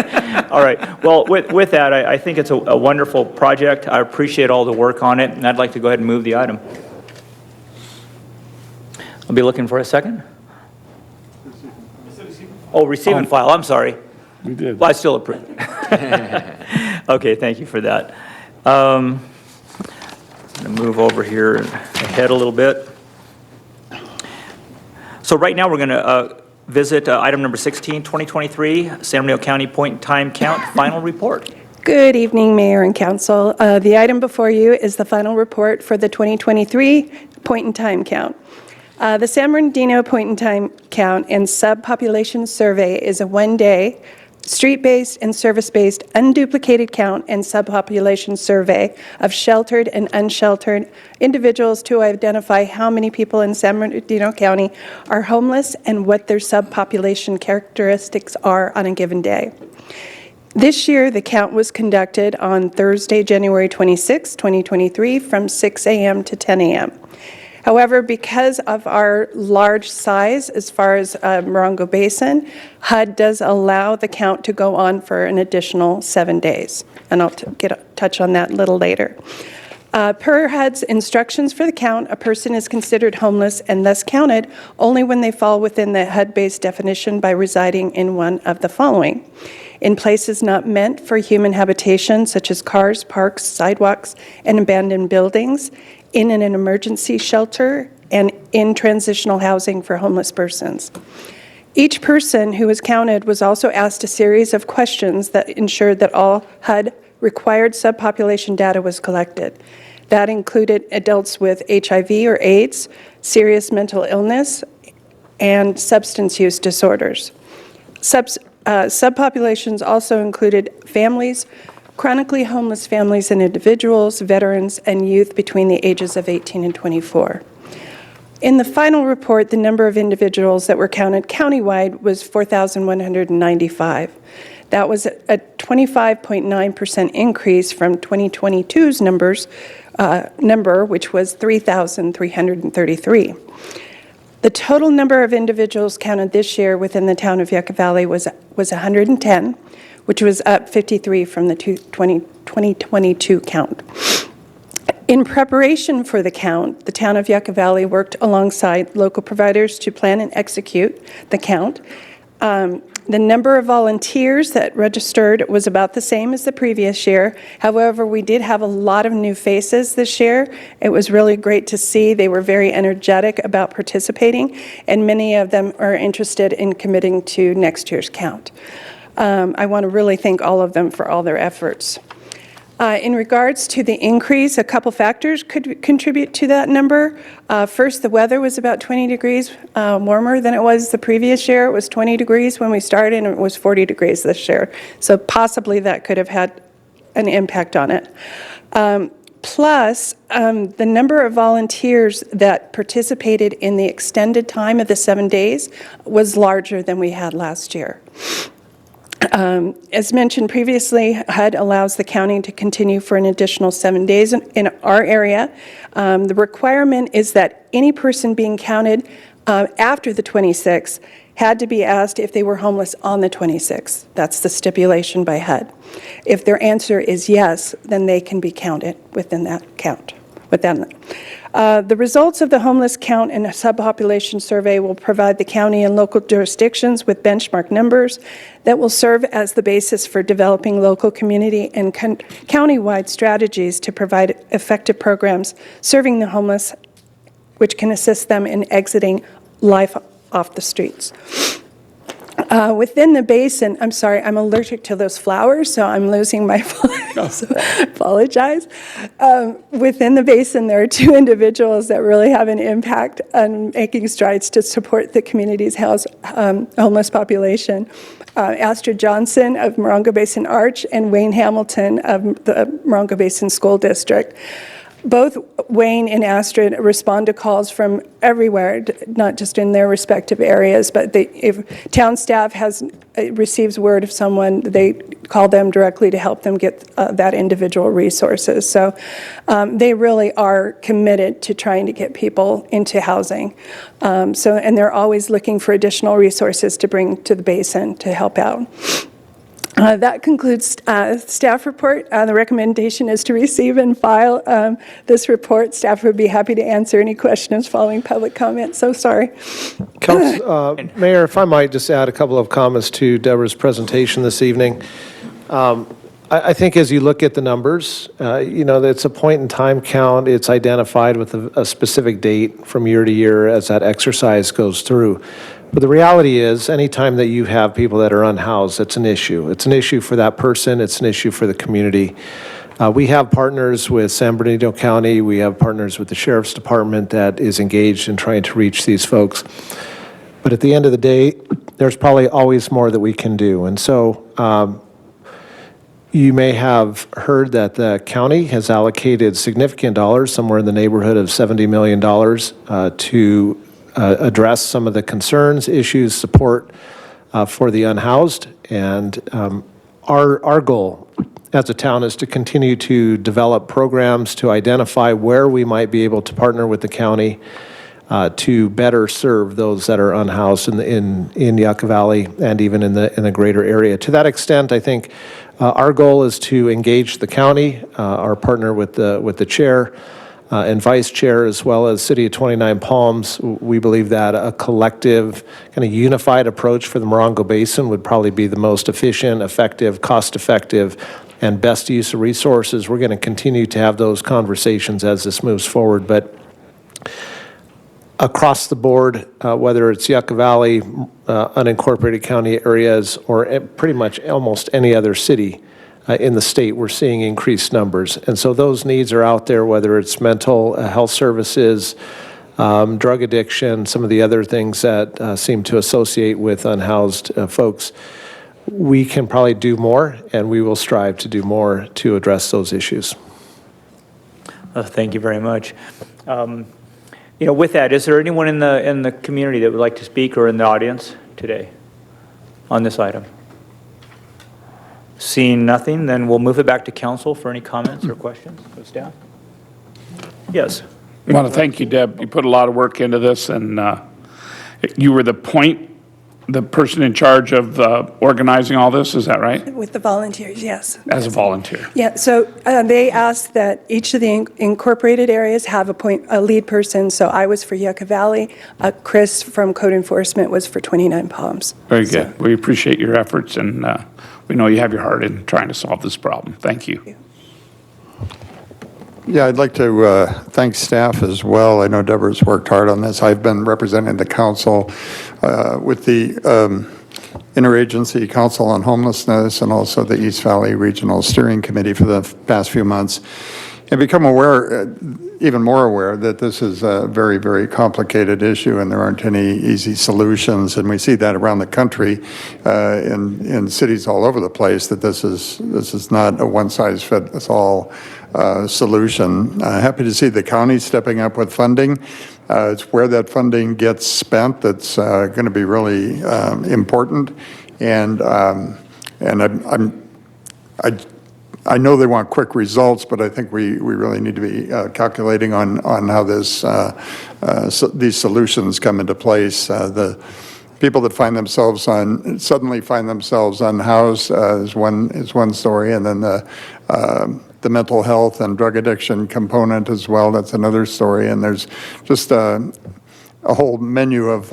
all right. Well, with that, I think it's a wonderful project. I appreciate all the work on it, and I'd like to go ahead and move the item. I'll be looking for a second. Oh, receive and file, I'm sorry. We did. Well, I still approve. Okay, thank you for that. I'm going to move over here ahead a little bit. So right now, we're going to visit item number 16, 2023, San Bernardino County Point in Time Count Final Report. Good evening, Mayor and Council. The item before you is the final report for the 2023 Point in Time Count. The San Bernardino Point in Time Count and Subpopulation Survey is a one-day, street-based and service-based unduplicated count and subpopulation survey of sheltered and unsheltered individuals to identify how many people in San Bernardino County are homeless and what their subpopulation characteristics are on a given day. This year, the count was conducted on Thursday, January 26, 2023, from 6 a.m. to 10 a.m. However, because of our large size as far as Morongo Basin, HUD does allow the count to go on for an additional 7 days, and I'll touch on that a little later. Per HUD's instructions for the count, a person is considered homeless and thus counted only when they fall within the HUD-based definition by residing in one of the following: in places not meant for human habitation, such as cars, parks, sidewalks, and abandoned buildings, in an emergency shelter, and in transitional housing for homeless persons. Each person who was counted was also asked a series of questions that ensured that all HUD required subpopulation data was collected. That included adults with HIV or AIDS, serious mental illness, and substance use disorders. Subpopulations also included families, chronically homeless families and individuals, veterans, and youth between the ages of 18 and 24. In the final report, the number of individuals that were counted countywide was 4,195. That was a 25.9% increase from 2022's number, which was 3,333. The total number of individuals counted this year within the town of Yucca Valley was 110, which was up 53 from the 2022 count. In preparation for the count, the town of Yucca Valley worked alongside local providers to plan and execute the count. The number of volunteers that registered was about the same as the previous year. However, we did have a lot of new faces this year. It was really great to see. They were very energetic about participating, and many of them are interested in committing to next year's count. I want to really thank all of them for all their efforts. In regards to the increase, a couple factors could contribute to that number. First, the weather was about 20 degrees warmer than it was the previous year. It was 20 degrees when we started, and it was 40 degrees this year. So possibly that could have had an impact on it. Plus, the number of volunteers that participated in the extended time of the 7 days was larger than we had last year. As mentioned previously, HUD allows the county to continue for an additional 7 days in our area. The requirement is that any person being counted after the 26th had to be asked if they were homeless on the 26th. That's the stipulation by HUD. If their answer is yes, then they can be counted within that count. The results of the homeless count and subpopulation survey will provide the county and local jurisdictions with benchmark numbers that will serve as the basis for developing local community and county-wide strategies to provide effective programs serving the homeless, which can assist them in exiting life off the streets. Within the basin, I'm sorry, I'm allergic to those flowers, so I'm losing my voice. Apologize. Within the basin, there are two individuals that really have an impact on making strides to support the community's homeless population. Astrid Johnson of Morongo Basin Arch and Wayne Hamilton of the Morongo Basin School District. Both Wayne and Astrid respond to calls from everywhere, not just in their respective areas, but if town staff receives word of someone, they call them directly to help them get that individual resources. So they really are committed to trying to get people into housing. And they're always looking for additional resources to bring to the basin to help out. That concludes staff report. The recommendation is to receive and file this report. Staff would be happy to answer any questions following public comment. So sorry. Mayor, if I might just add a couple of comments to Deborah's presentation this evening. I think as you look at the numbers, it's a point in time count. It's identified with a specific date from year to year as that exercise goes through. But the reality is, anytime that you have people that are unhoused, it's an issue. It's an issue for that person. It's an issue for the community. We have partners with San Bernardino County. We have partners with the Sheriff's Department that is engaged in trying to reach these folks. But at the end of the day, there's probably always more that we can do. And so you may have heard that the county has allocated significant dollars, somewhere in the neighborhood of $70 million, to address some of the concerns, issues, support for the unhoused. And our goal as a town is to continue to develop programs to identify where we might be able to partner with the county to better serve those that are unhoused in Yucca Valley and even in the greater area. To that extent, I think our goal is to engage the county, our partner with the chair, and vice chair, as well as City of 29 Palms. We believe that a collective, kind of unified approach for the Morongo Basin would probably be the most efficient, effective, cost-effective, and best use of resources. We're going to continue to have those conversations as this moves forward. But across the board, whether it's Yucca Valley, unincorporated county areas, or pretty much almost any other city in the state, we're seeing increased numbers. And so those needs are out there, whether it's mental health services, drug addiction, some of the other things that seem to associate with unhoused folks. We can probably do more, and we will strive to do more to address those issues. Thank you very much. With that, is there anyone in the community that would like to speak or in the audience today on this item? Seeing nothing, then we'll move it back to council for any comments or questions of staff. Yes. I want to thank you, Deb. You put a lot of work into this, and you were the person in charge of organizing all this, is that right? With the volunteers, yes. As a volunteer? Yeah, so they asked that each of the incorporated areas have a lead person. So I was for Yucca Valley. Chris from Code Enforcement was for 29 Palms. Very good. We appreciate your efforts, and we know you have your heart in trying to solve this problem. Thank you. Yeah, I'd like to thank staff as well. I know Deborah's worked hard on this. I've been representing the council with the Interagency Council on Homelessness and also the East Valley Regional Steering Committee for the past few months, and become aware, even more aware, that this is a very, very complicated issue and there aren't any easy solutions. And we see that around the country in cities all over the place, that this is not a one-size-fits-all solution. Happy to see the county stepping up with funding. It's where that funding gets spent that's going to be really important. And I know they want quick results, but I think we really need to be calculating on how these solutions come into place. The people that suddenly find themselves unhoused is one story, and then the mental health and drug addiction component as well, that's another story. And there's just a whole menu of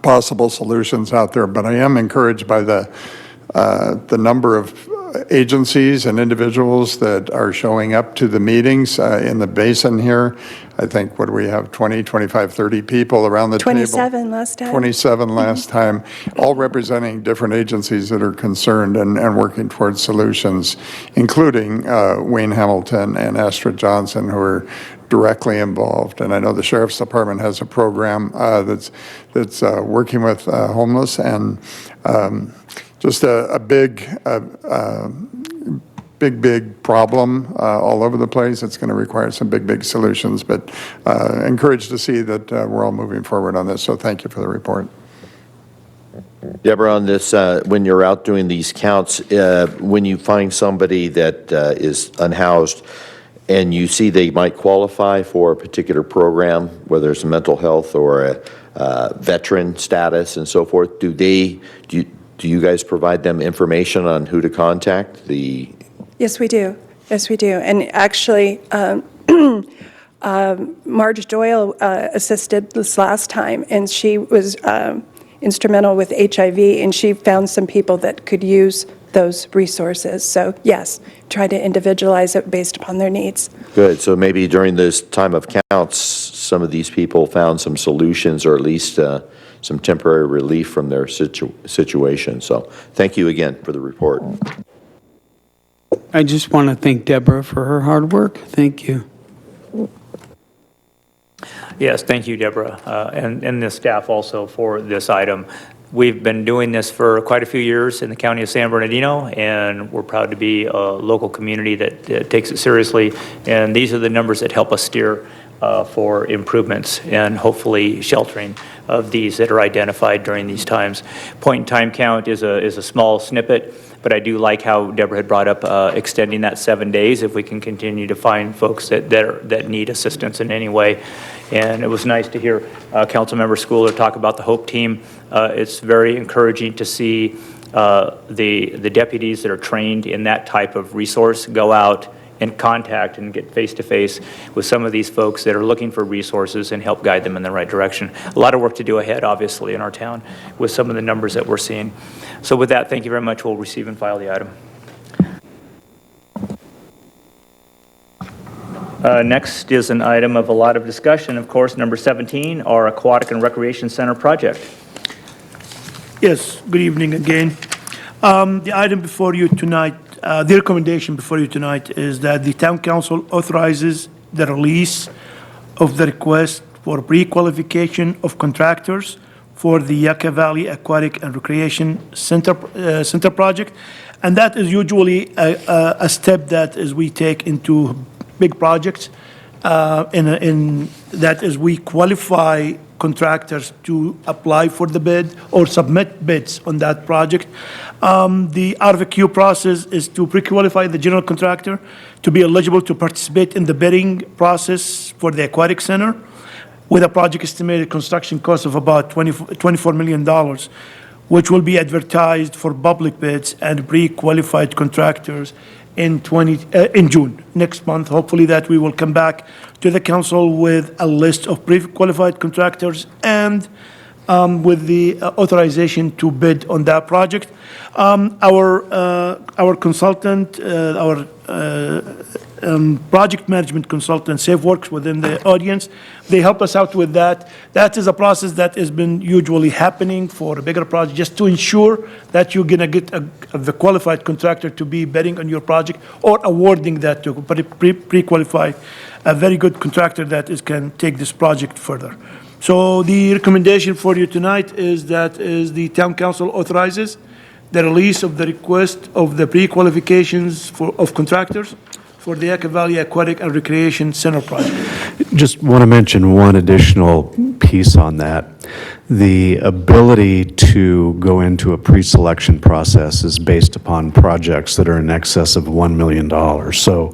possible solutions out there. But I am encouraged by the number of agencies and individuals that are showing up to the meetings in the basin here. I think, what do we have, 20, 25, 30 people around the 27 table? last time. 27 last time, all representing different agencies that are concerned and working towards solutions, including Wayne Hamilton and Astrid Johnson, who are directly involved. And I know the Sheriff's Department has a program that's working with homeless, and just a big big problem all over the place. It's going to require some big solutions, but encouraged to see that we're all moving forward on this. So thank you for the report. Deborah, on this, when you're out doing these counts, when you find somebody that is unhoused and you see they might qualify for a particular program, whether it's mental health or a veteran status and so forth, do you guys provide them information on who to contact? Yes, we do. Yes, we do. And actually, Marge Doyle assisted this last time, and she was instrumental with HIV, and she found some people that could use those resources. So yes, try to individualize it based upon their needs. Good. So maybe during this time of counts, some of these people found some solutions or at least some temporary relief from their situation. So thank you again for the report. I just want to thank Deborah for her hard work. Thank you. Yes, thank you, Deborah, and the staff also for this item. We've been doing this for quite a few years in the county of San Bernardino, and we're proud to be a local community that takes it seriously. And these are the numbers that help us steer for improvements and hopefully sheltering of these that are identified during these times. Point-in-time count is a small snippet, but I do like how Deborah had brought up extending that 7 days if we can continue to find folks that need assistance in any way. And it was nice to hear Councilmember Schooler talk about the HOPE team. It's very encouraging to see the deputies that are trained in that type of resource go out and contact and get face-to-face with some of these folks that are looking for resources and help guide them in the right direction. A lot of work to do ahead, obviously, in our town with some of the numbers that we're seeing. So with that, thank you very much. We'll receive and file the item. Next is an item of a lot of discussion, of course, number 17, our Aquatic and Recreation Center project. Yes, good evening again. The item before you tonight, the recommendation before you tonight is that the town council authorizes the release of the request for pre-qualification of contractors for the Yucca Valley Aquatic and Recreation Center project. And that is usually a step that is we take into big projects, in that is we qualify contractors to apply for the bid or submit bids on that project. The RFQ process is to pre-qualify the general contractor to be eligible to participate in the bidding process for the aquatic center with a project estimated construction cost of about $24 million, which will be advertised for public bids and pre-qualified contractors in June, next month. Hopefully that we will come back to the council with a list of pre-qualified contractors and with the authorization to bid on that project. Our consultant, our project management consultant, Safe Works, within the audience, they help us out with that. That is a process that has been usually happening for a bigger project, just to ensure that you're going to get the qualified contractor to be bidding on your project or awarding that to pre-qualified, a very good contractor that can take this project further. So the recommendation for you tonight is that the town council authorizes the release of the request of the pre-qualifications of contractors for the Yucca Valley Aquatic and Recreation Center project. Just want to mention one additional piece on that. The ability to go into a pre-selection process is based upon projects that are in excess of $1 million. So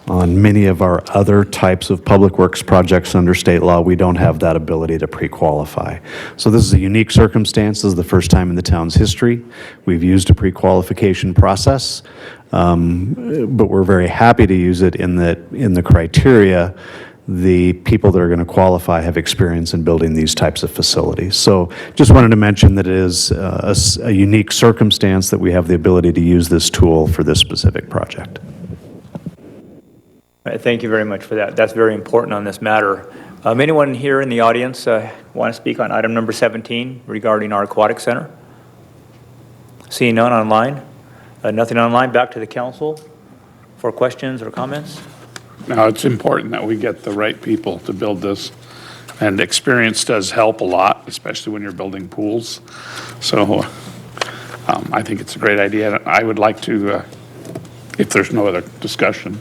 on many of our other types of public works projects under state law, we don't have that ability to pre-qualify. So this is a unique circumstance. This is the first time in the town's history we've used a pre-qualification process, but we're very happy to use it in the criteria. The people that are going to qualify have experience in building these types of facilities. So just wanted to mention that it is a unique circumstance that we have the ability to use this tool for this specific project. Thank you very much for that. That's very important on this matter. Anyone here in the audience want to speak on item number 17 regarding our aquatic center? Seeing none online? Nothing online. Back to the council for questions or comments? Now, it's important that we get the right people to build this, and experience does help a lot, especially when you're building pools. So I think it's a great idea. I would like to if there's no other discussion,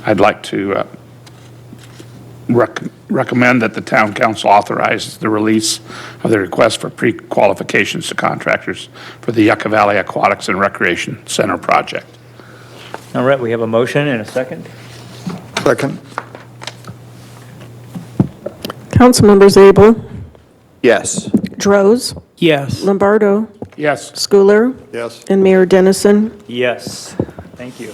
I'd like to recommend that the town council authorize the release of the request for pre-qualifications to contractors for the Yucca Valley Aquatics and Recreation Center project. All right, we have a motion and a second. Second. Councilmember Zabel, Yes. Droz, Yes. Lombardo, Yes. Schooler, Yes. and Mayor Dennison. Yes, thank you.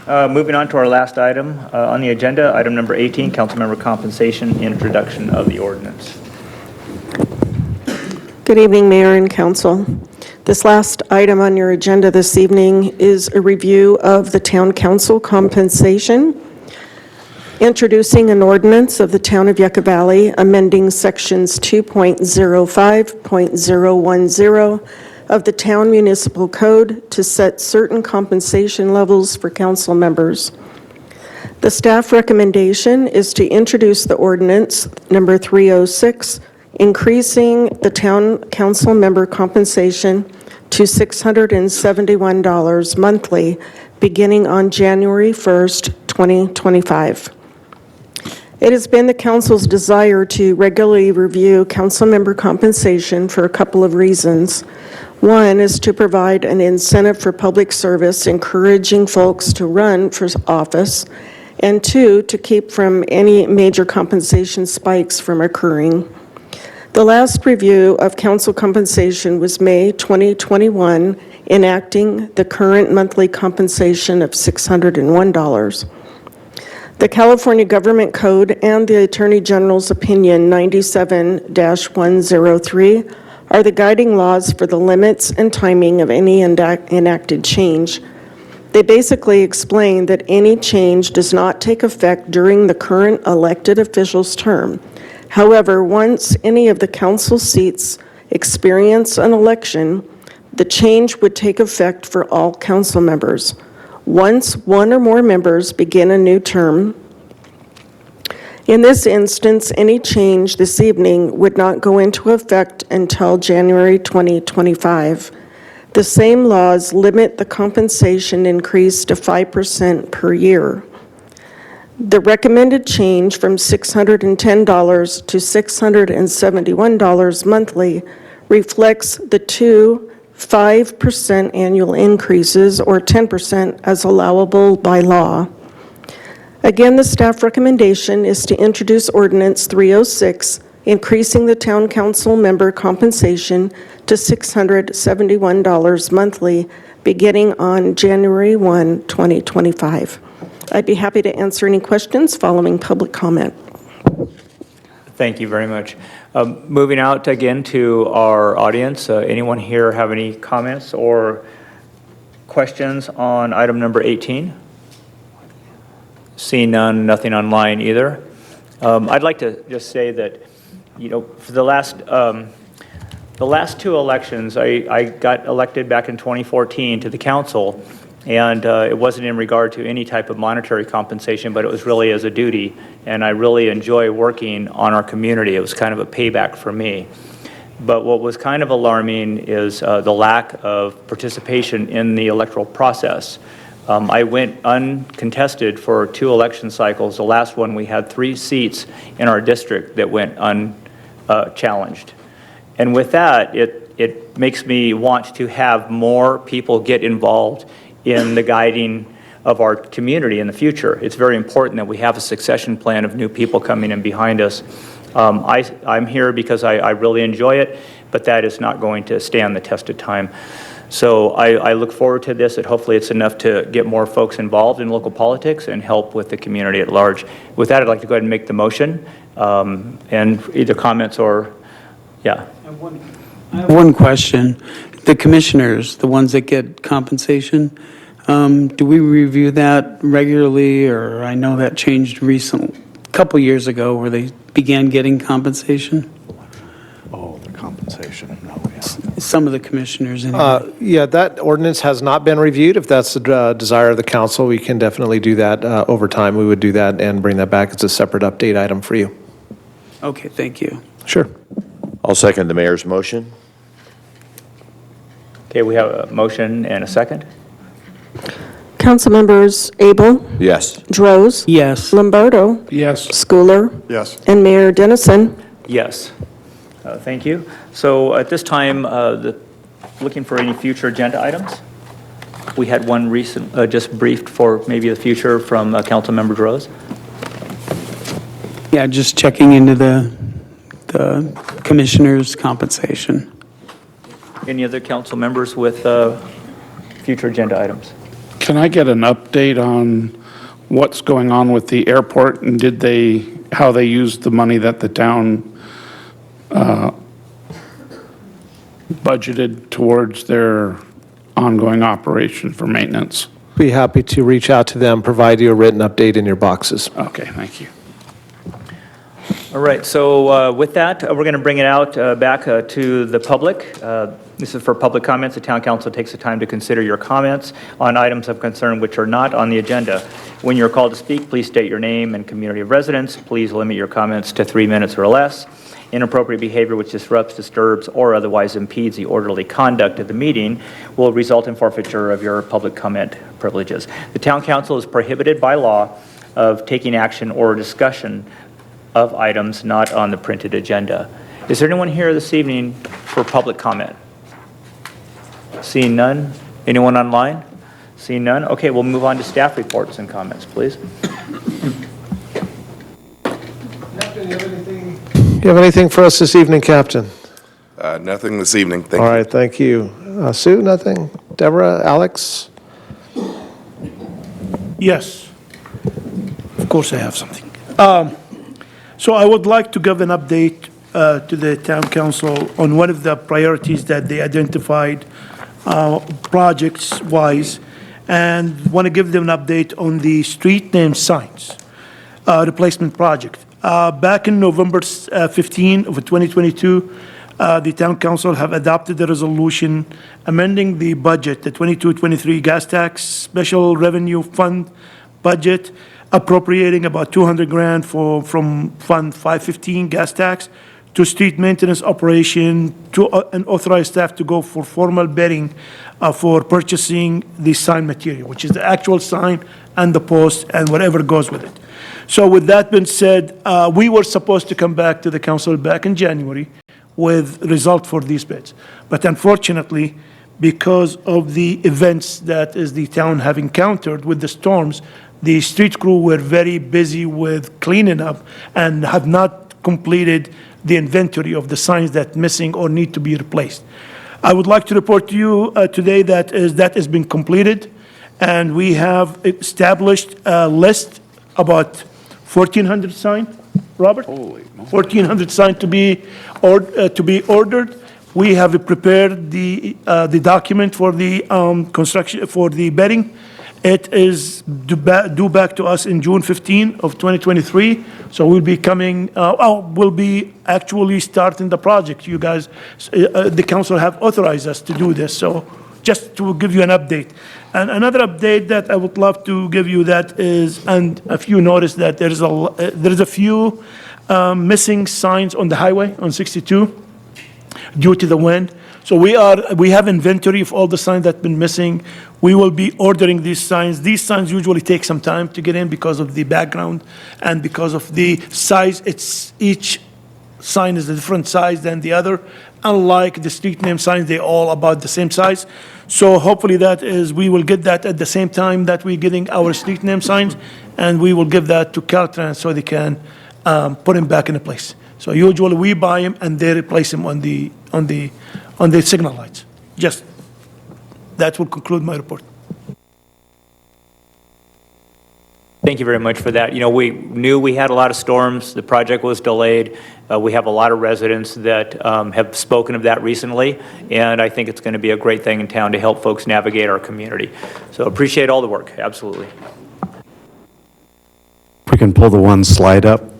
Moving on to our last item on the agenda, item number 18, councilmember compensation, introduction of the ordinance. Good evening, Mayor and Council. This last item on your agenda this evening is a review of the Town Council compensation, introducing an ordinance of the Town of Yucca Valley, amending sections 2.05.010 of the Town Municipal Code to set certain compensation levels for council members. The staff recommendation is to introduce the ordinance number 306, increasing the town council member compensation to $671 monthly, beginning on January 1st, 2025. It has been the council's desire to regularly review council member compensation for a couple of reasons. One is to provide an incentive for public service, encouraging folks to run for office, and two, to keep from any major compensation spikes from occurring. The last review of council compensation was May 2021, enacting the current monthly compensation of $601. The California Government Code and the Attorney General's Opinion 97-103 are the guiding laws for the limits and timing of any enacted change. They basically explain that any change does not take effect during the current elected official's term. However, once any of the council seats experience an election, the change would take effect for all council members. Once one or more members begin a new term, in this instance, any change this evening would not go into effect until January 2025. The same laws limit the compensation increase to 5% per year. The recommended change from $610 to $671 monthly reflects the two 5% annual increases, or 10% as allowable by law. Again, the staff recommendation is to introduce Ordinance 306, increasing the town council member compensation to $671 monthly, beginning on January 1, 2025. I'd be happy to answer any questions following public comment. Thank you very much. Moving out again to our audience, anyone here have any comments or questions on item number 18? Seeing none, nothing online either. I'd like to just say that, you know, for the last two elections, I got elected back in 2014 to the council, and it wasn't in regard to any type of monetary compensation, but it was really as a duty, and I really enjoy working on our community. It was kind of a payback for me. But what was kind of alarming is the lack of participation in the electoral process. I went uncontested for 2 election cycles. The last one, we had 3 seats in our district that went unchallenged. And with that, it makes me want to have more people get involved in the guiding of our community in the future. It's very important that we have a succession plan of new people coming in behind us. I'm here because I really enjoy it, but that is not going to stand the test of time. So I look forward to this, and hopefully it's enough to get more folks involved in local politics and help with the community at large. With that, I'd like to go ahead and make the motion, and either comments or, yeah. I have one question. The commissioners, the ones that get compensation, do we review that regularly? Or I know that changed recently, a couple years ago, where they began getting compensation? Oh, the compensation, no, yeah. Some of the commissioners. Yeah, that ordinance has not been reviewed. If that's the desire of the council, we can definitely do that over time. We would do that and bring that back as a separate update item for you. Okay, thank you. Sure. I'll second the mayor's motion. Okay, we have a motion and a second. Councilmembers Abel, Yes. Droz, Yes. Lombardo, Yes. Schooler, Yes. and Mayor Dennison. Yes. Thank you. So at this time, looking for any future agenda items? We had one recent, just briefed for maybe the future from Councilmember Droz. Yeah, just checking into the commissioner's compensation. Any other council members with future agenda items? Can I get an update on what's going on with the airport and how they used the money that the town budgeted towards their ongoing operation for maintenance? Be happy to reach out to them, provide you a written update in your boxes. Okay, thank you. All right, so with that, we're going to bring it out back to the public. This is for public comments. The town council takes the time to consider your comments on items of concern which are not on the agenda. When you're called to speak, please state your name and community of residence. Please limit your comments to 3 minutes or less. Inappropriate behavior which disrupts, disturbs, or otherwise impedes the orderly conduct of the meeting will result in forfeiture of your public comment privileges. The town council is prohibited by law of taking action or discussion of items not on the printed agenda. Is there anyone here this evening for public comment? Seeing none? Anyone online? Seeing none? Okay, we'll move on to staff reports and comments, please. You have anything for us this evening, Captain? Nothing this evening, thank All you. right, thank you. Sue, nothing? Deborah, Alex? Yes. Of course I have something. So I would like to give an update to the town council on one of the priorities that they identified projects-wise, and want to give them an update on the street name signs replacement project. Back in November 15 of 2022, the town council have adopted a resolution amending the budget, the 22-23 gas tax special revenue fund budget, appropriating about 200 grand from Fund 515 gas tax to street maintenance operation and authorize staff to go for formal bidding for purchasing the sign material, which is the actual sign and the post and whatever goes with it. So with that being said, we were supposed to come back to the council back in January with result for these bids. But unfortunately, because of the events that is the town have encountered with the storms, the street crew were very busy with cleaning up and have not completed the inventory of the signs that missing or need to be replaced. I would like to report to you today that has been completed, and we have established a list about 1,400 signs, Robert? 1,400 signs to be ordered. We have prepared the document for the construction, for the bidding. It is due back to us in June 15 of 2023. So we'll be coming, we'll be actually starting the project. You guys, the council have authorized us to do this. So just to give you an update. And another update that I would love to give you that is, and if you notice that there is a few missing signs on the highway on 62 due to the wind. So we have inventory of all the signs that have been missing. We will be ordering these signs. These signs usually take some time to get in because of the background and because of the size. Each sign is a different size than the other. Unlike the street name signs, they're all about the same size. So hopefully we will get that at the same time that we're getting our street name signs, and we will give that to Caltrans so they can put them back in place. So usually we buy them and they replace them on the signal lights. Just, that will conclude my report. Thank you very much for that. You know, we knew we had a lot of storms. The project was delayed. We have a lot of residents that have spoken of that recently, and I think it's going to be a great thing in town to help folks navigate our community. So appreciate all the work, absolutely. If we can pull the one slide up.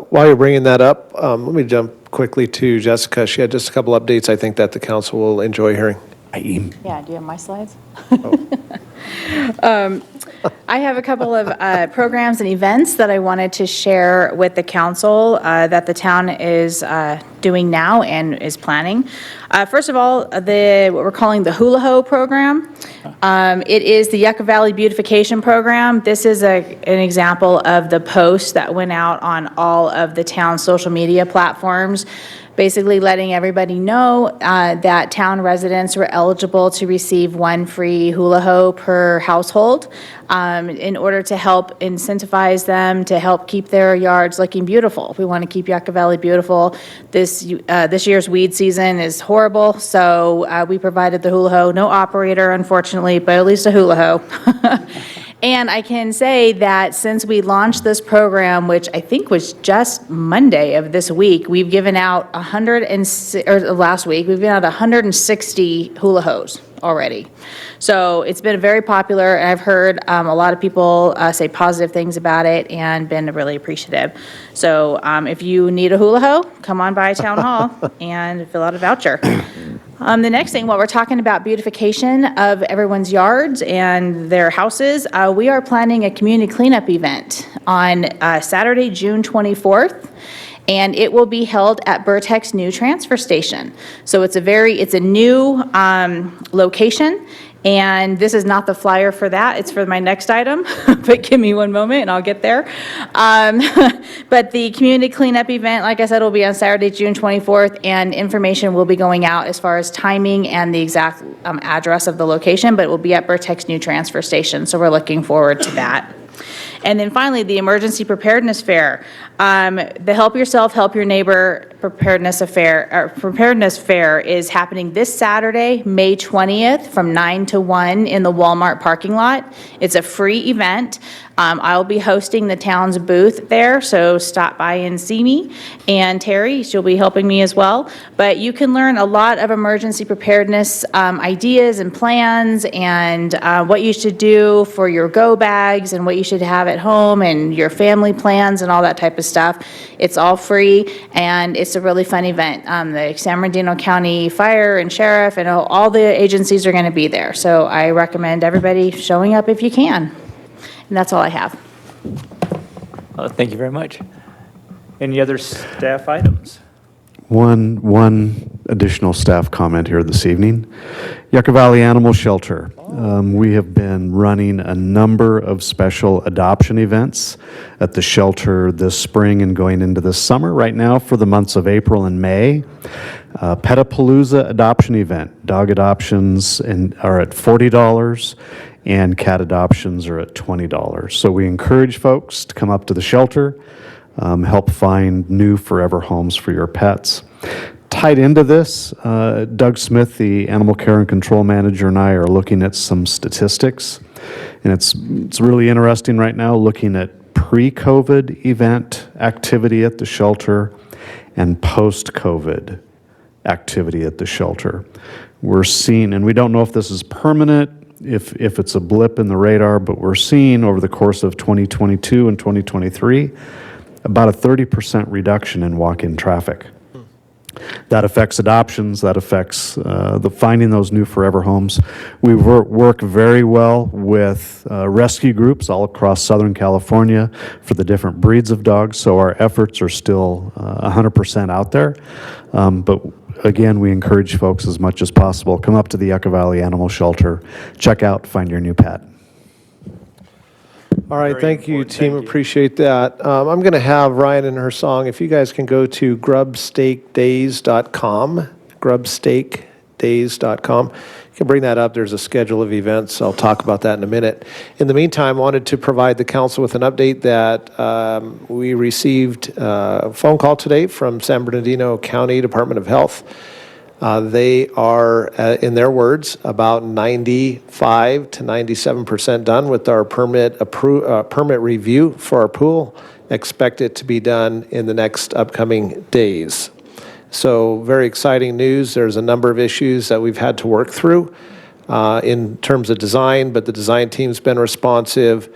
While you're bringing that up, let me jump quickly to Jessica. She had just a couple updates I think that the council will enjoy hearing. Yeah, do you have my slides? I have a couple of programs and events that I wanted to share with the council that the town is doing now and is planning. First of all, what we're calling the Hula Ho program. It is the Yucca Valley Beautification Program. This is an example of the post that went out on all of the town's social media platforms, basically letting everybody know that town residents were eligible to receive one free hula ho per household in order to help incentivize them to help keep their yards looking beautiful. We want to keep Yucca Valley beautiful. This year's weed season is horrible, so we provided the hula ho. No operator, unfortunately, but at least a hula ho. And I can say that since we launched this program, which I think was just Monday of this week, we've given out last week, we've given out 160 hula hos already. So it's been very popular, and I've heard a lot of people say positive things about it and been really appreciative. So if you need a hula ho, come on by Town Hall and fill out a voucher. The next thing, while we're talking about beautification of everyone's yards and their houses, we are planning a community cleanup event on Saturday, June 24th. And it will be held at Burtek's new transfer station. So it's a new location, and this is not the flyer for that. It's for my next item, but give me one moment and I'll get there. But the community cleanup event, like I said, will be on Saturday, June 24th, and information will be going out as far as timing and the exact address of the location, but it will be at Burtek's new transfer station. So we're looking forward to that. And then finally, the Emergency Preparedness Fair. The Help Yourself, Help Your Neighbor Preparedness Fair is happening this Saturday, May 20th, from 9 to 1 in the Walmart parking lot. It's a free event. I'll be hosting the town's booth there, so stop by and see me. And Terry, she'll be helping me as well. But you can learn a lot of emergency preparedness ideas and plans, and what you should do for your go bags and what you should have at home and your family plans and all that type of stuff. It's all free, and it's a really fun event. The San Bernardino County Fire and Sheriff and all the agencies are going to be there. So I recommend everybody showing up if you can. And that's all I have. Thank you very much. Any other staff items? One additional staff comment here this evening. Yucca Valley Animal Shelter. We have been running a number of special adoption events at the shelter this spring and going into this summer. Right now, for the months of April and May, Petapalooza adoption event. Dog adoptions are at $40, and cat adoptions are at $20. So we encourage folks to come up to the shelter, help find new forever homes for your pets. Tied into this, Doug Smith, the Animal Care and Control Manager, and I are looking at some statistics. And it's really interesting right now looking at pre-COVID event activity at the shelter and post-COVID activity at the shelter. We're seeing, and we don't know if this is permanent, if it's a blip in the radar, but we're seeing over the course of 2022 and 2023 about a 30% reduction in walk-in traffic. That affects adoptions, that affects the finding those new forever homes. We work very well with rescue groups all across Southern California for the different breeds of dogs, so our efforts are still 100% out there. But again, we encourage folks as much as possible, come up to the Yucca Valley Animal Shelter, check out, find your new pet. All right, thank you, team. Appreciate that. I'm going to have Ryan and her song. If you guys can go to grubsteakdays.com, grubsteakdays.com. You can bring that up. There's a schedule of events. I'll talk about that in a minute. In the meantime, I wanted to provide the council with an update that we received a phone call today from San Bernardino County Department of Health. They are, in their words, about 95 to 97% done with our permit review for our pool. Expect it to be done in the next upcoming days. So very exciting news. There's a number of issues that we've had to work through in terms of design, but the design team's been responsive.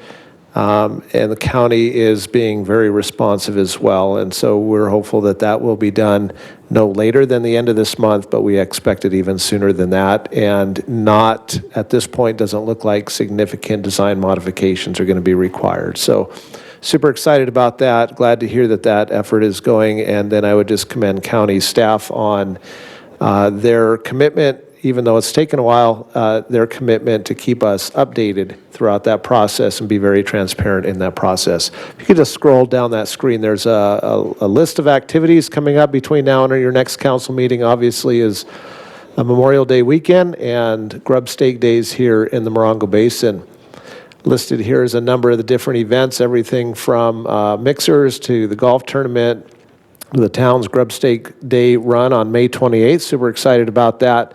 And the county is being very responsive as well. And so we're hopeful that that will be done no later than the end of this month, but we expect it even sooner than that. And not, at this point, doesn't look like significant design modifications are going to be required. So super excited about that. Glad to hear that that effort is going. And then I would just commend county staff on their commitment, even though it's taken a while, their commitment to keep us updated throughout that process and be very transparent in that process. If you could just scroll down that screen, there's a list of activities coming up between now and your next council meeting. Obviously is a Memorial Day weekend and Grub Steak Days here in the Morongo Basin. Listed here is a number of the different events, everything from mixers to the golf tournament, to the town's Grub Steak Day run on May 28th. Super excited about that.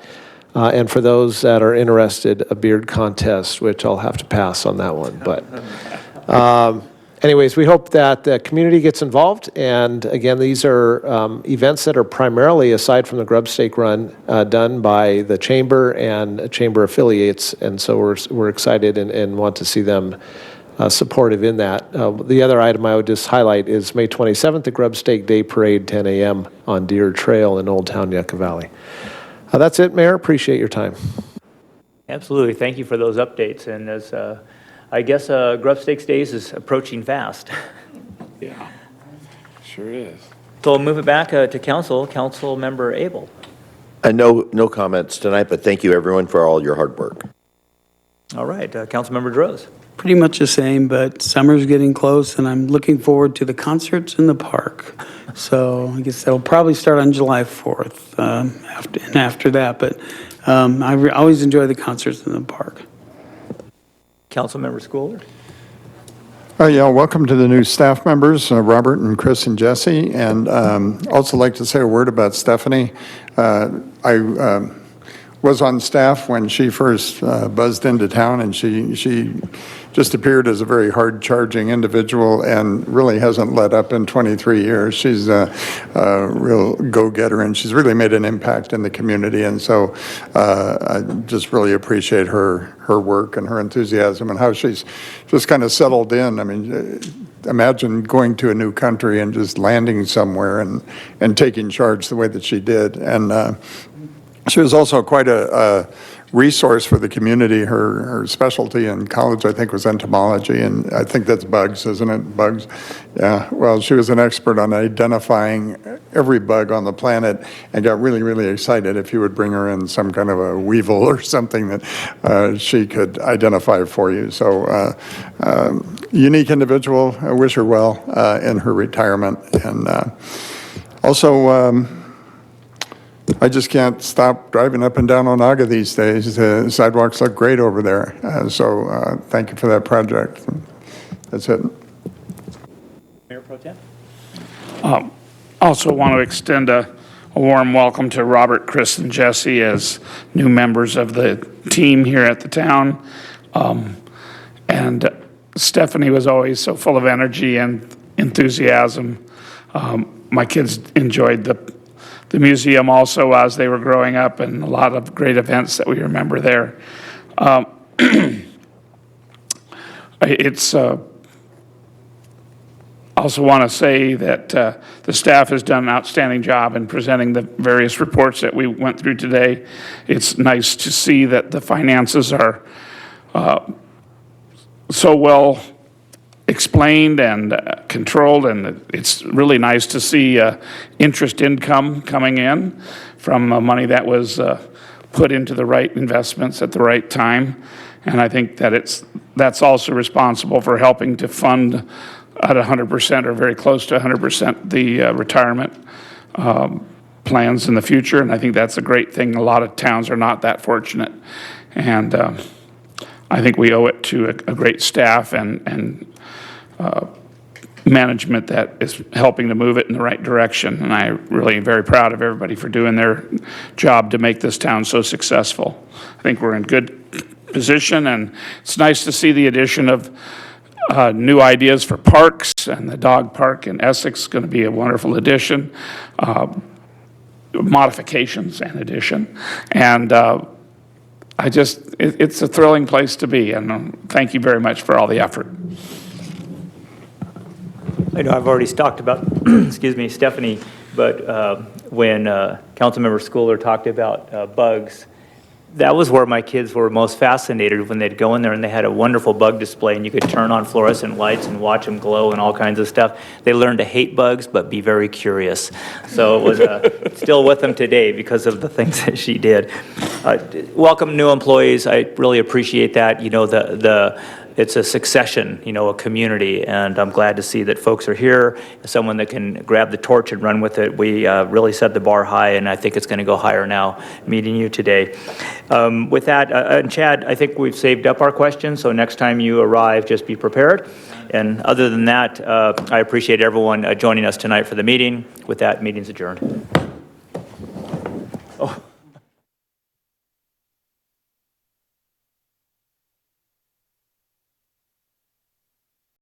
And for those that are interested, a beard contest, which I'll have to pass on that one. But anyways, we hope that the community gets involved. And again, these are events that are primarily, aside from the Grub Steak Run, done by the Chamber and Chamber affiliates. And so we're excited and want to see them supportive in that. The other item I would just highlight is May 27th, the Grub Steak Day Parade, 10 a.m. on Deer Trail in Old Town Yucca Valley. That's it, Mayor. Appreciate your time. Absolutely. Thank you for those updates. And as I guess Grub Steaks Days is approaching fast. Yeah, sure is. So we'll move it back to Council. Council Member Abel. No comments tonight, but thank you, everyone, for all your hard work. All right. Council Member Droz. Pretty much the same, but summer's getting close, and I'm looking forward to the concerts in the park. So I guess that'll probably start on July 4th after that. But I always enjoy the concerts in the park. Council Member Schooler. Yeah, welcome to the new staff members, Robert and Chris and Jesse. And also like to say a word about Stephanie. I was on staff when she first buzzed into town, and she just appeared as a very hard-charging individual and really hasn't let up in 23 years. She's a real go-getter, and she's really made an impact in the community. And so I just really appreciate her work and her enthusiasm and how she's just kind of settled in. I mean, imagine going to a new country and just landing somewhere and taking charge the way that she did. And she was also quite a resource for the community. Her specialty in college, I think, was entomology, and I think that's bugs, isn't it? Bugs? Yeah, well, she was an expert on identifying every bug on the planet and got really, really excited if you would bring her in some kind of a weevil or something that she could identify for you. So unique individual. I wish her well in her retirement. And also, I just can't stop driving up and down Onaga these days. The sidewalks look great over there. So thank you for that project. That's it. Mayor Pro Tem. Also want to extend a warm welcome to Robert, Chris, and Jesse as new members of the team here at the town. And Stephanie was always so full of energy and enthusiasm. My kids enjoyed the museum also as they were growing up, and a lot of great events that we remember there. Also want to say that the staff has done an outstanding job in presenting the various reports that we went through today. It's nice to see that the finances are so well explained and controlled, and it's really nice to see interest income coming in from money that was put into the right investments at the right time. And I think that that's also responsible for helping to fund at 100% or very close to 100% the retirement plans in the future. And I think that's a great thing. A lot of towns are not that fortunate. And I think we owe it to a great staff and management that is helping to move it in the right direction. And I really am very proud of everybody for doing their job to make this town so successful. I think we're in good position, and it's nice to see the addition of new ideas for parks, and the dog park in Essex is going to be a wonderful addition, modifications and addition. And it's a thrilling place to be, and thank you very much for all the effort. I know I've already talked about, excuse me, Stephanie, but when Councilmember Schooler talked about bugs, that was where my kids were most fascinated, when they'd go in there and they had a wonderful bug display and you could turn on fluorescent lights and watch them glow and all kinds of stuff. They learned to hate bugs, but be very curious. So it was still with them today because of the things that she did. Welcome new employees. I really appreciate that. You know, it's a succession, you know, a community, and I'm glad to see that folks are here, someone that can grab the torch and run with it. We really set the bar high, and I think it's going to go higher now, meeting you today. With that, and Chad, I think we've saved up our questions, so next time you arrive, just be prepared. And other than that, I appreciate everyone joining us tonight for the meeting. With that, meeting's adjourned. Oh.